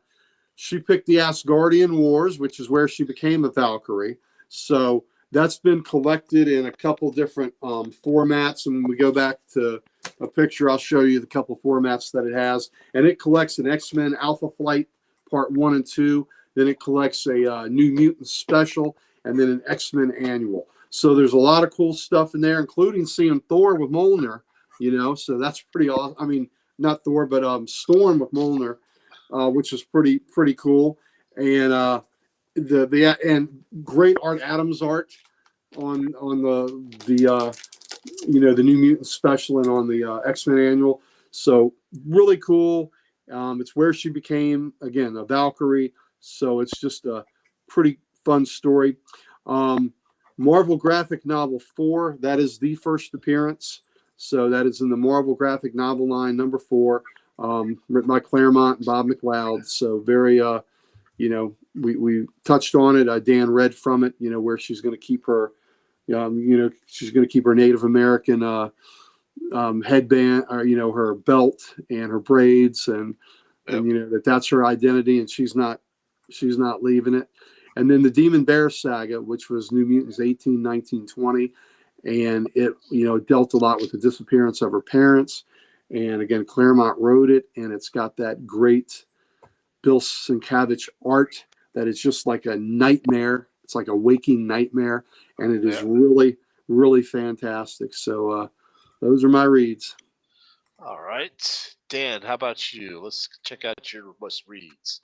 she picked the Asgardian Wars, which is where she became a Valkyrie. So that's been collected in a couple different formats, and when we go back to a picture, I'll show you the couple formats that it has. And it collects an X-Men Alpha Flight Part 1 and 2. Then it collects a New Mutants special, and then an X-Men annual. So there's a lot of cool stuff in there, including seeing Thor with Mjolnir. So that's pretty awesome. I mean, not Thor, but Storm with Mjolnir, which is pretty cool. And and great Art Adams art on the New Mutant special and on the X-Men annual. So really cool. It's where she became, again, a Valkyrie. So it's just a pretty fun story. Marvel Graphic Novel 4, that is the first appearance. So that is in the Marvel Graphic Novel line, number 4, written by Claremont and Bob McLeod. So very, we touched on it. Dan read from it, where she's going to keep her, she's going to keep her Native American headband, or, her belt and her braids, and that's her identity, and she's not leaving it. And then the Demon Bear saga, which was New Mutants 18, 19, 20. And it, dealt a lot with the disappearance of her parents. And again, Claremont wrote it, and it's got that great Bill Sienkiewicz art that is just like a nightmare. It's like a waking nightmare, and it is really, really fantastic. So those are my reads. All right. Dan, how about you? Let's check out your must reads.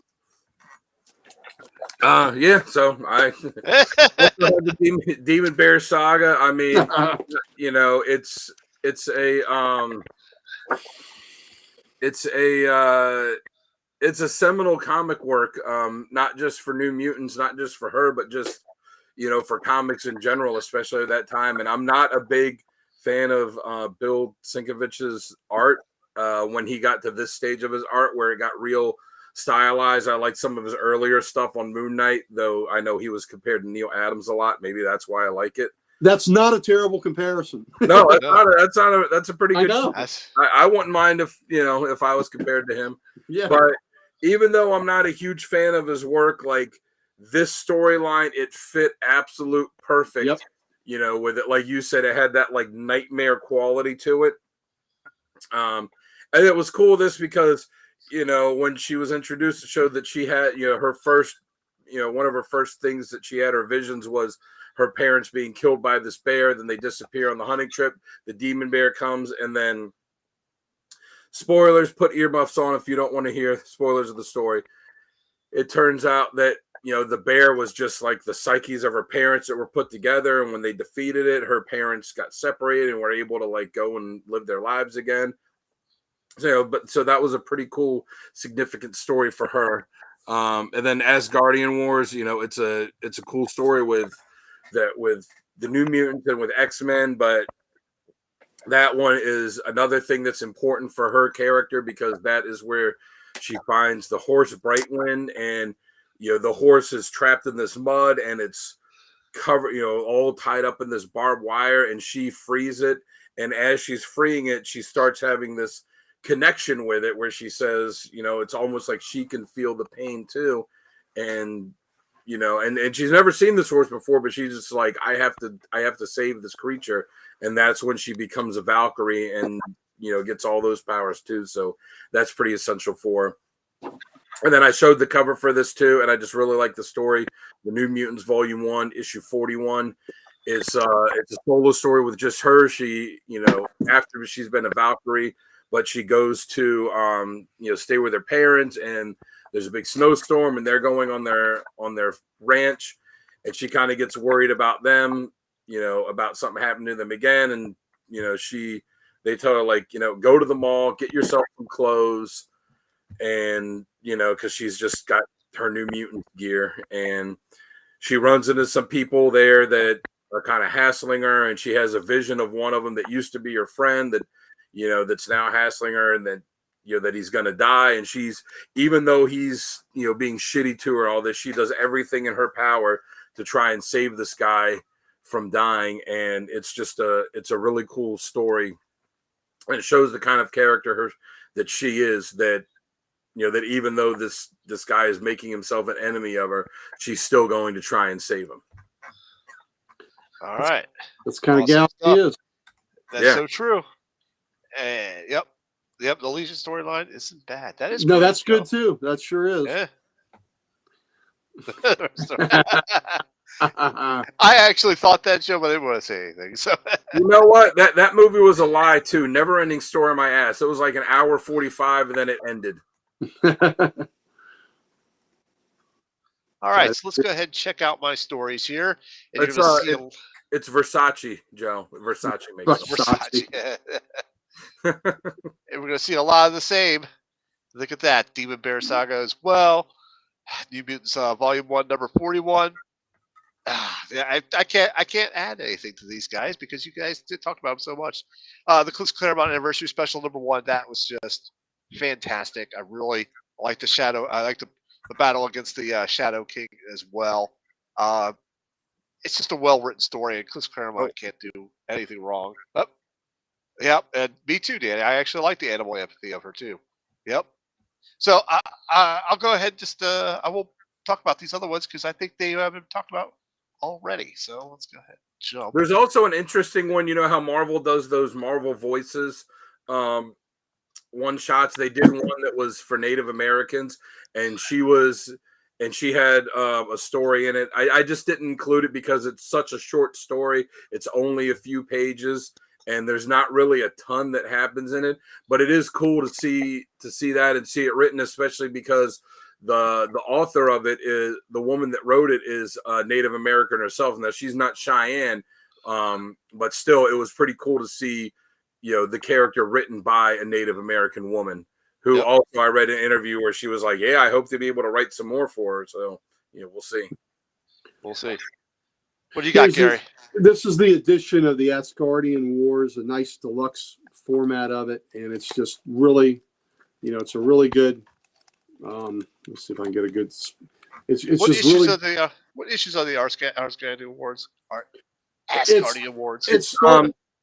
So I the Demon Bear saga. I mean, it's a seminal comic work, not just for New Mutants, not just for her, but just for comics in general, especially at that time. And I'm not a big fan of Bill Sienkiewicz's art when he got to this stage of his art where it got real stylized. I like some of his earlier stuff on Moon Knight, though I know he was compared to Neil Adams a lot. Maybe that's why I like it. That's not a terrible comparison. No, that's a pretty good. I wouldn't mind if I was compared to him. Yeah. But even though I'm not a huge fan of his work, like this storyline, it fit absolute perfect. Yep. With it, like you said, it had that like nightmare quality to it. And it was cool because when she was introduced, it showed that she had, her first, one of her first things that she had, her visions, was her parents being killed by this bear. Then they disappear on the hunting trip. The demon bear comes, and then spoilers, put earmuffs on if you don't want to hear spoilers of the story. It turns out that, the bear was just like the psyches of her parents that were put together. And when they defeated it, her parents got separated and were able to like go and live their lives again. So that was a pretty cool, significant story for her. And then Asgardian Wars, it's a cool story with the New Mutants and with X-Men, but that one is another thing that's important for her character because that is where she finds the horse Brightwind, and the horse is trapped in this mud and it's covered, all tied up in this barbed wire, and she frees it. And as she's freeing it, she starts having this connection with it, where she says, you know, it's almost like she can feel the pain too, and you know, and she's never seen this horse before, but she's just like, I have to save this creature, and that's when she becomes a Valkyrie and, you know, gets all those powers too. So that's pretty essential for her. And then I showed the cover for this too, and I just really like the story. The New Mutants Volume 1, Issue 41. It's a solo story with just her. She, you know, after she's been a Valkyrie, but she goes to you know, stay with her parents, and there's a big snowstorm, and they're going on their ranch, and she kind of gets worried about them, you know, about something happening to them again. And, you know, they tell her, like, you know, go to the mall, get yourself some clothes, and, you know, because she's just got her new mutant gear, and she runs into some people there that are kind of hassling her, and she has a vision of one of them that used to be her friend that, you know, that's now hassling her, and that, you know, that he's going to die. And she's, even though he's, you know, being shitty to her, all this, she does everything in her power to try and save this guy from dying. And it's just it's a really cool story. And it shows the kind of character that she is, that, you know, that even though this guy is making himself an enemy of her, she's still going to try and save him. All right. That's kind of gal she is. That's so true. Yep. Yep, the Legion storyline isn't bad. That is no, that's good too. That sure is. Yeah. I actually thought that, Joe, but I didn't want to say anything. So you know what? That movie was a lie too. Never ending story my ass. It was like an hour 45, and then it ended. All right, so let's go ahead and check out my stories here. And it's Versace, Joe. Versace makes Versace. And we're going to see a lot of the same. Look at that. Demon Bear Saga as well. New Mutants Volume 1, number 41. I can't add anything to these guys because you guys did talk about them so much. The Chris Claremont Anniversary Special number 1, that was just fantastic. I really like the Shadow. I like the battle against the Shadow King as well. It's just a well-written story, and Chris Claremont can't do anything wrong. Yep, and me too, Danny. I actually like the animal empathy of her too. Yep. So I'll go ahead. I won't talk about these other ones because I think they have been talked about already. So let's go ahead. Jump. There's also an interesting one. You know how Marvel does those Marvel voices one shots? They did one that was for Native Americans, and she had a story in it. I just didn't include it because it's such a short story. It's only a few pages, and there's not really a ton that happens in it, but it is cool to see that and see it written, especially because the author of it is the woman that wrote it is Native American herself. Now she's not Cheyenne, but still it was pretty cool to see, you know, the character written by a Native American woman who also, I read an interview where she was like, yeah, I hope to be able to write some more for her. So, you know, we'll see. We'll see. What do you got, Gary? This is the edition of the Asgardian Wars, a nice deluxe format of it, and it's just really, you know, it's a really good. Let's see if I can get a good. It's what just issues really. What issues are the Asgardian Awards? Asgardian Awards. It's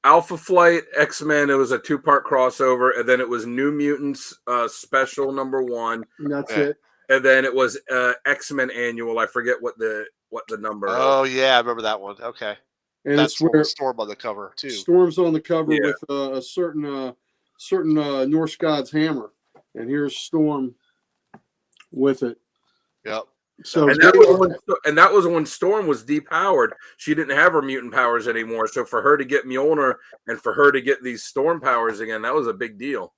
Alpha Flight, X-Men. It was a 2-part crossover, and then it was New Mutants special number 1. And that's it. And then it was X-Men annual. I forget what the number. Oh yeah, I remember that one. Okay, and that's it's where Storm on the cover too. Storm's on the cover with a certain Norse god's hammer, and here's Storm with it. Yep. So and that was when Storm was depowered. She didn't have her mutant powers anymore. So for her to get Mjolnir and for her to get these Storm powers again, that was a big deal.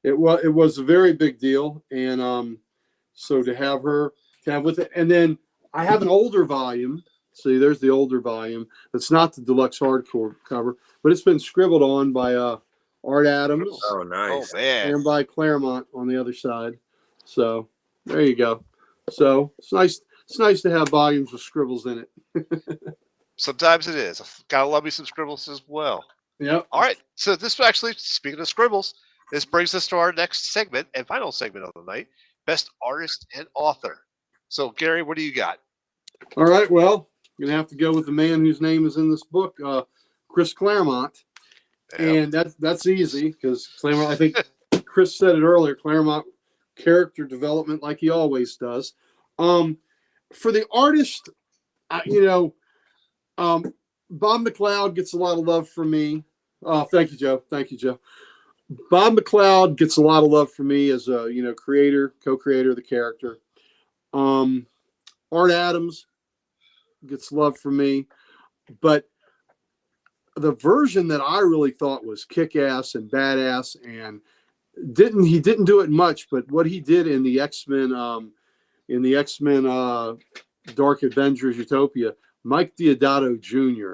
It was a very big deal, and so to have with it, and then I have an older volume. See, there's the older volume. It's not the deluxe hardcore cover, but it's been scribbled on by Art Adams. Oh, nice. Oh, man. And by Claremont on the other side. So there you go. So it's nice. It's nice to have volumes with scribbles in it. Sometimes it is. Gotta love me some scribbles as well. Yep. All right. So this actually, speaking of scribbles, this brings us to our next segment and final segment of the night: Best Artist and Author. So Gary, what do you got? All right. Well, I'm gonna have to go with the man whose name is in this book, Chris Claremont, and that's easy because Claremont. I think Chris said it earlier. Claremont character development, like he always does. For the artist, Bob McLeod gets a lot of love from me. Thank you, Joe. Thank you, Joe. Bob McLeod gets a lot of love from me as a creator, co-creator of the character. Art Adams gets love from me, but the version that I really thought was kick-ass and badass, and he didn't do it much, but what he did in the X-Men Dark Avengers Utopia, Mike Deodato Jr.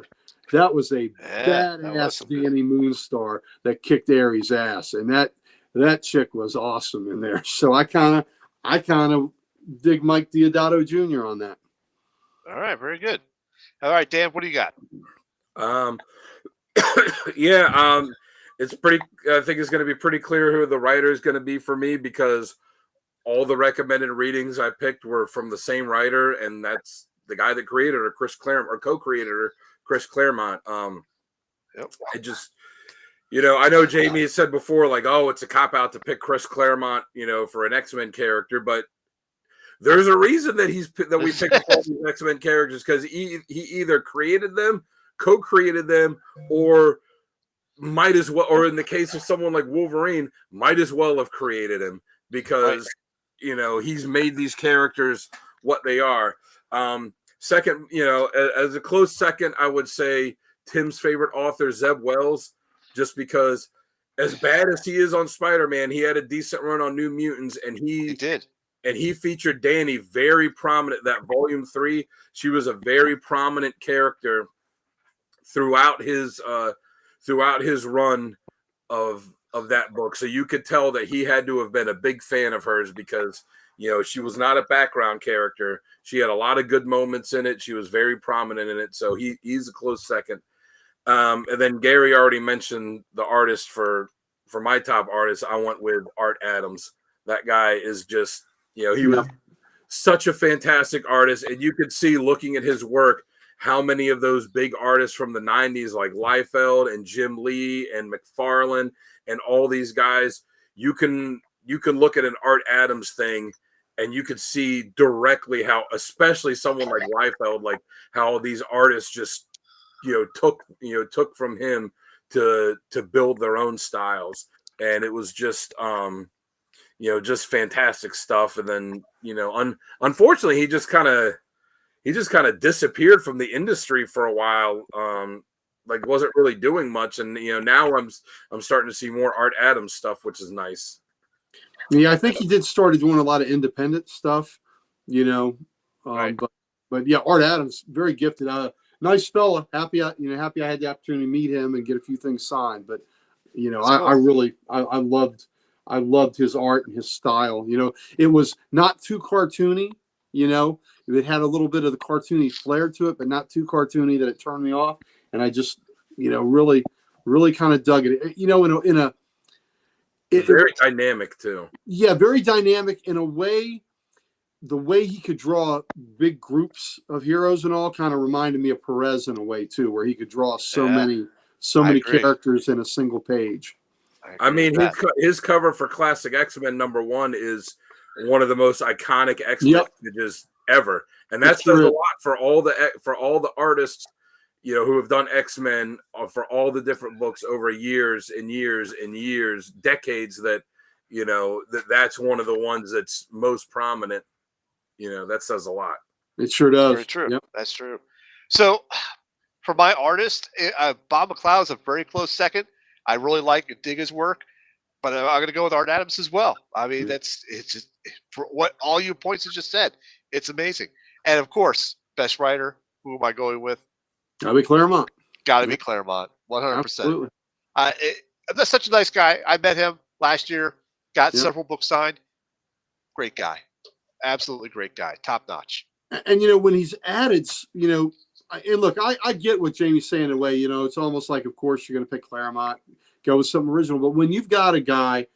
That was a badass Danny Moonstar that kicked Ares' ass, and that chick was awesome in there. So I kind of dig Mike Deodato Jr. on that. All right, very good. All right, Dan, what do you got? It's pretty. I think it's going to be pretty clear who the writer is going to be for me, because all the recommended readings I picked were from the same writer, and that's the guy that created her, Chris Claremont, or co-created her, Chris Claremont. Yep. I just, I know Jamie has said before, like, oh, it's a cop out to pick Chris Claremont, for an X-Men character, but there's a reason that we picked all these X-Men characters, because he either created them, co-created them, or might as well, or in the case of someone like Wolverine, might as well have created him, because he's made these characters what they are. Second, as a close second, I would say Tim's favorite author, Zeb Wells, just because as bad as he is on Spider-Man, he had a decent run on New Mutants, and he did. And he featured Danny very prominent. That volume 3, she was a very prominent character throughout his run of that book. So you could tell that he had to have been a big fan of hers, because she was not a background character. She had a lot of good moments in it. She was very prominent in it. So he's a close second. And then Gary already mentioned the artist for my top artist. I went with Art Adams. That guy is just, he was such a fantastic artist. And you could see, looking at his work, how many of those big artists from the 90s, like Liefeld and Jim Lee and McFarlane and all these guys, you can look at an Art Adams thing and you could see directly how, especially someone like Liefeld, like how these artists just, took from him to build their own styles. And it was just, just fantastic stuff. And then, unfortunately, he just kind of disappeared from the industry for a while. Like wasn't really doing much. And, now I'm starting to see more Art Adams stuff, which is nice. Yeah, I think he started doing a lot of independent stuff, Right. But yeah, Art Adams, very gifted. Nice fella. Happy I had the opportunity to meet him and get a few things signed. But I loved his art and his style. It was not too cartoony. It had a little bit of the cartoony flair to it, but not too cartoony that it turned me off. And I just, really, really kind of dug it. Very dynamic too. Yeah, very dynamic in a way. The way he could draw big groups of heroes and all kind of reminded me of Perez in a way too, where he could draw so many characters in a single page. I mean, his cover for Classic X-Men #1 is one of the most iconic X-Men images ever, and that says a lot for all the artists, who have done X-Men for all the different books over years and years and years, decades. That that's one of the ones that's most prominent. That says a lot. It sure does. Very true. Yep. That's true. So, for my artist, Bob McLeod is a very close second. I really like and dig his work, but I'm going to go with Art Adams as well. I mean, it's just for what all you points you just said. It's amazing. And of course, best writer. Who am I going with? Gotta be Claremont. Got to be Claremont. 100%. Absolutely. That's such a nice guy. I met him last year. Got several books signed. Great guy. Absolutely great guy. Top notch. And when he's added, and look, I get what Jamie's saying in a way. It's almost like, of course, you're going to pick Claremont, go with something original. But when you've got a guy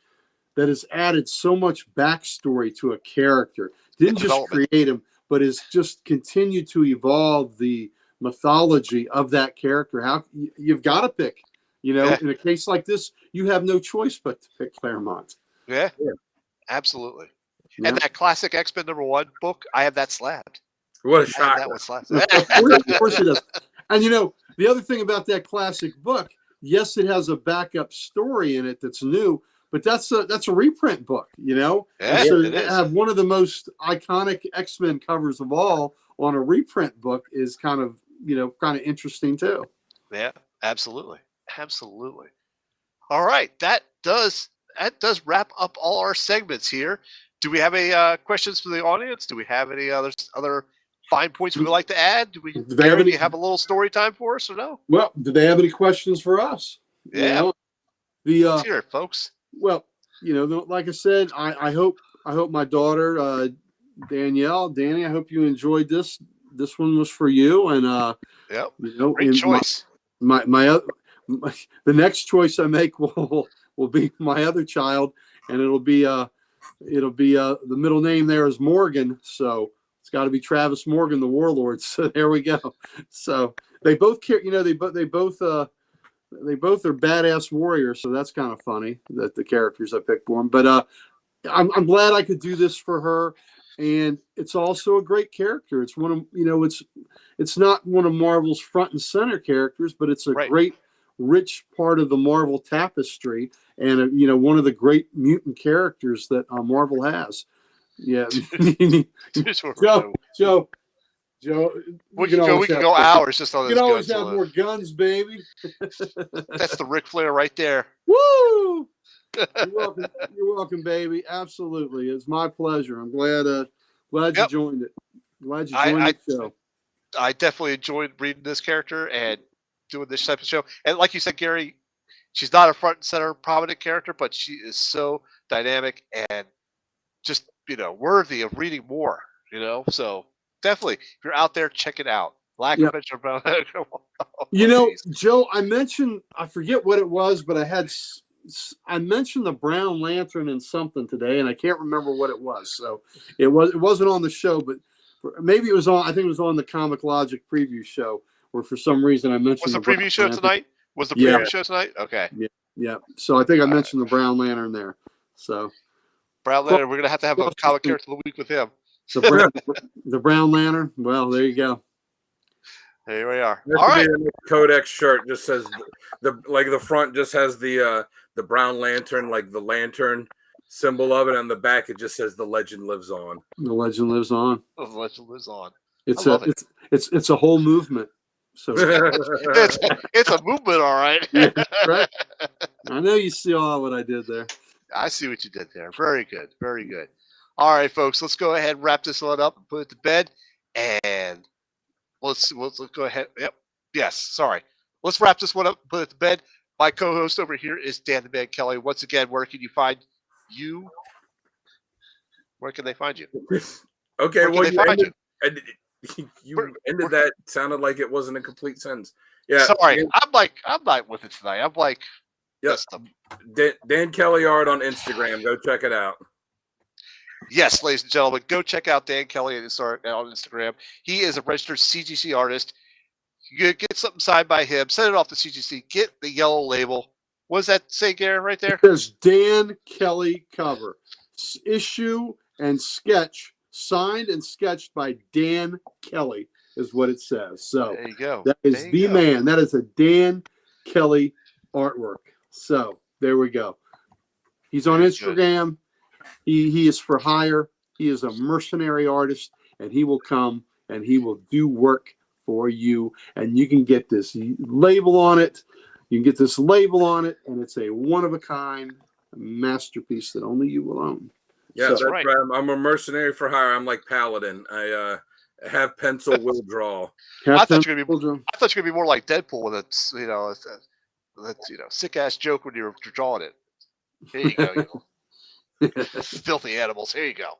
that has added so much backstory to a character, didn't just create him, but has just continued to evolve the mythology of that character, you've got to pick. In a case like this, you have no choice but to pick Claremont. Yeah, Yeah. absolutely. Yeah. And that classic X-Men #1 book, I have that slabbed. What a I have shock! that one slabbed. Of course it does. And the other thing about that classic book, yes, it has a backup story in it that's new, but that's a reprint book, And Yeah, so it to is. have one of the most iconic X-Men covers of all on a reprint book is kind of interesting too. Yeah, absolutely. Absolutely. All right, that does wrap up all our segments here. Do we have any questions for the audience? Do we have any other fine points we would like to add? Do we, Do they have Gary, do any- you have a little story time for us or no? Well, do they have any questions for us? Yeah. The Let's hear it, folks. well, like I said, I hope my daughter Danny, I hope you enjoyed this. This one was for you, and Yep. Great choice. The next choice I make will be my other child, and it'll be the middle name there is Morgan, so it's got to be Travis Morgan, the Warlord. So there we go. So they both care, they both are badass warriors, so that's kind of funny that the characters I picked for them. But I'm glad I could do this for her, and it's also a great character. It's one of it's not one of Marvel's front and center characters, but it's a great rich part of the Marvel tapestry, and one of the great mutant characters that Marvel has. Yeah, Joe. We can go hours just on this. You can always have more guns, baby. That's the Ric Flair right there. Woo! You're welcome, baby. Absolutely, it's my pleasure. I'm glad you joined it. Glad you joined the show. I definitely enjoyed reading this character and doing this type of show. And like you said, Gary, she's not a front and center prominent character, but she is so dynamic and just worthy of reading more. So definitely, if you're out there, check it out. Black Adventure Brown. Joe, I forget what it was, but I mentioned the Brown Lantern in something today, and I can't remember what it was. So it wasn't on the show, but maybe it was on. I think it was on the Comic Logic preview show, where for some reason I mentioned. Was the preview show tonight? Was the preview show tonight? Okay. Yeah. So I think I mentioned the Brown Lantern there. So Brown Lantern, we're gonna have a comic character of the week with him. The Brown Lantern. Well, there you go. Here we are. All right. Codex shirt just says the front just has the Brown Lantern, like the lantern symbol of it. On the back, it just says "The legend lives on." The legend lives on. The legend lives on. It's a whole movement. So it's a movement, all right. Yeah, right. I know you see all what I did there. I see what you did there. Very good. Very good. All right, folks. Let's go ahead and wrap this one up and put it to bed. And let's go ahead. Yep. Yes. Sorry. Let's wrap this one up and put it to bed. My co-host over here is Dan the Man Kelly. Once again, where can you find you? Where can they find you? Okay. Well, you ended that. Sounded like it wasn't a complete sentence. Yeah. Sorry. I'm not with it tonight. I'm like. Yes. Dan Kelly Art on Instagram. Go check it out. Yes, ladies and gentlemen, go check out Dan Kelly on Instagram. He is a registered CGC artist. You get something signed by him, send it off to CGC, get the yellow label. What does that say, Gary, right there? It says Dan Kelly cover. Issue and sketch, signed and sketched by Dan Kelly is what it says. So there you go. That is the man. That is a Dan Kelly artwork. So there we go. He's on Instagram. Good. He is for hire. He is a mercenary artist, and he will come and he will do work for you. And you can get this label on it. You can get this label on it, and it's a one-of-a-kind masterpiece that only you will own. Yeah, so, that's right. I'm a mercenary for hire. I'm like Paladin. I have pencil, will draw. I thought you were going to be more like Deadpool with a sick-ass joke when you're drawing it. Here you go. Filthy animals. Here you go.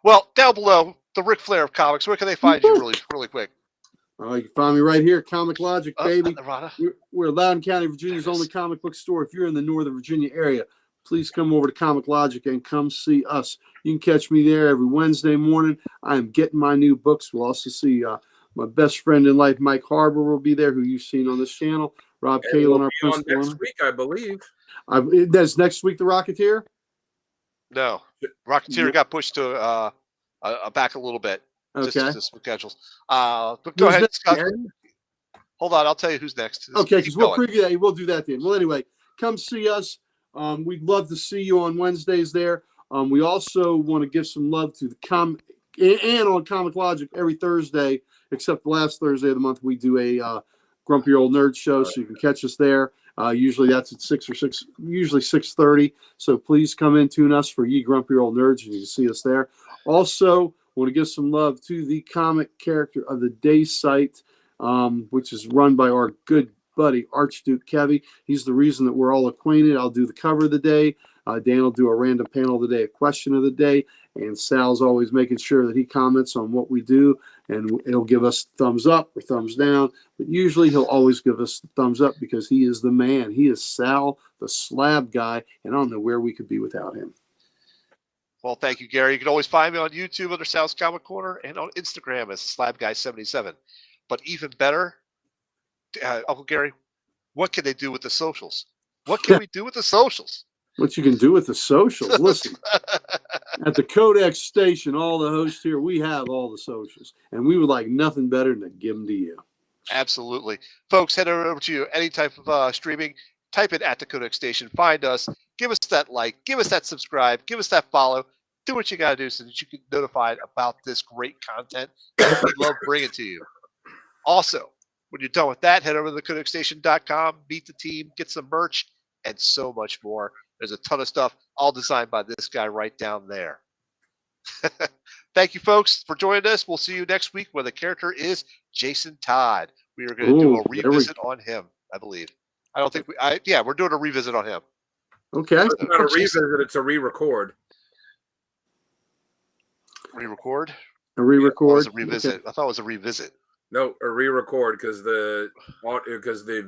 Well, down below, the Ric Flair of comics. Where can they find you really quick? You can find me right here, Comic Logic, baby. We're Loudoun County, Virginia's only comic book store. If you're in the Northern Virginia area, please come over to Comic Logic and come see us. You can catch me there every Wednesday morning. I am getting my new books. We'll also see my best friend in life, Mike Harbour, will be there, who you've seen on this channel. Rob And Kalin, we'll our be on principal. next week, I believe. That's next week, the Rocketeer? No, Rocketeer got pushed to back a little bit. Okay. Just schedules. But go ahead, Scott. Hold on, I'll tell you who's next. Okay, because we'll preview that. We'll do that then. Well, anyway, come see us. We'd love to see you on Wednesdays there. We also want to give some love to the and on Comic Logic every Thursday, except the last Thursday of the month, we do a Grumpy Old Nerd show, so you can catch us there. Usually that's at 6:30. So please come in, tune us for Ye Grumpy Old Nerds, and you can see us there. Also, want to give some love to the Comic Character of the Day site, which is run by our good buddy Archduke Kevy. He's the reason that we're all acquainted. I'll do the cover of the day. Dan will do a random panel of the day, a question of the day, and Sal's always making sure that he comments on what we do, and he'll give us thumbs up or thumbs down, but usually he'll always give us the thumbs up because he is the man. He is Sal, the slab guy, and I don't know where we could be without him. Well, thank you, Gary. You can always find me on YouTube under Sal's Comic Corner and on Instagram as SlabGuy77. But even better, Uncle Gary, what can they do with the socials? What can we do with the socials? What you can do with the socials. Listen, at the Codex station, all the hosts here, we have all the socials, and we would like nothing better than to give them to you. Absolutely. Folks, head over to any type of streaming, type it at the Codex station, find us, give us that like, give us that subscribe, give us that follow, do what you got to do so that you can get notified about this great content that we love bringing to you. Also, when you're done with that, head over to thecodexstation.com, meet the team, get some merch, and so much more. There's a ton of stuff, all designed by this guy right down there. Thank you, folks, for joining us. We'll see you next week where the character is Jason Todd. We are going to do a revisit on him, I believe. I don't think we're doing a revisit on him. Okay. It's not a revisit, it's a re-record. Re-record? A re-record? I thought it was a revisit. No, a re-record because the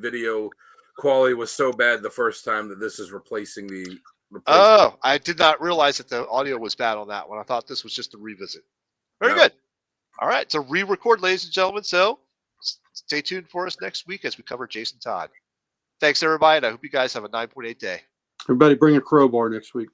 video quality was so bad the first time that this is replacing the replacement. Oh, I did not realize that the audio was bad on that one. I thought this was just a revisit. Very good. All right, it's a re-record, ladies and gentlemen. So stay tuned for us next week as we cover Jason Todd. Thanks, everybody, and I hope you guys have a 9.8 day. Everybody bring a crowbar next week.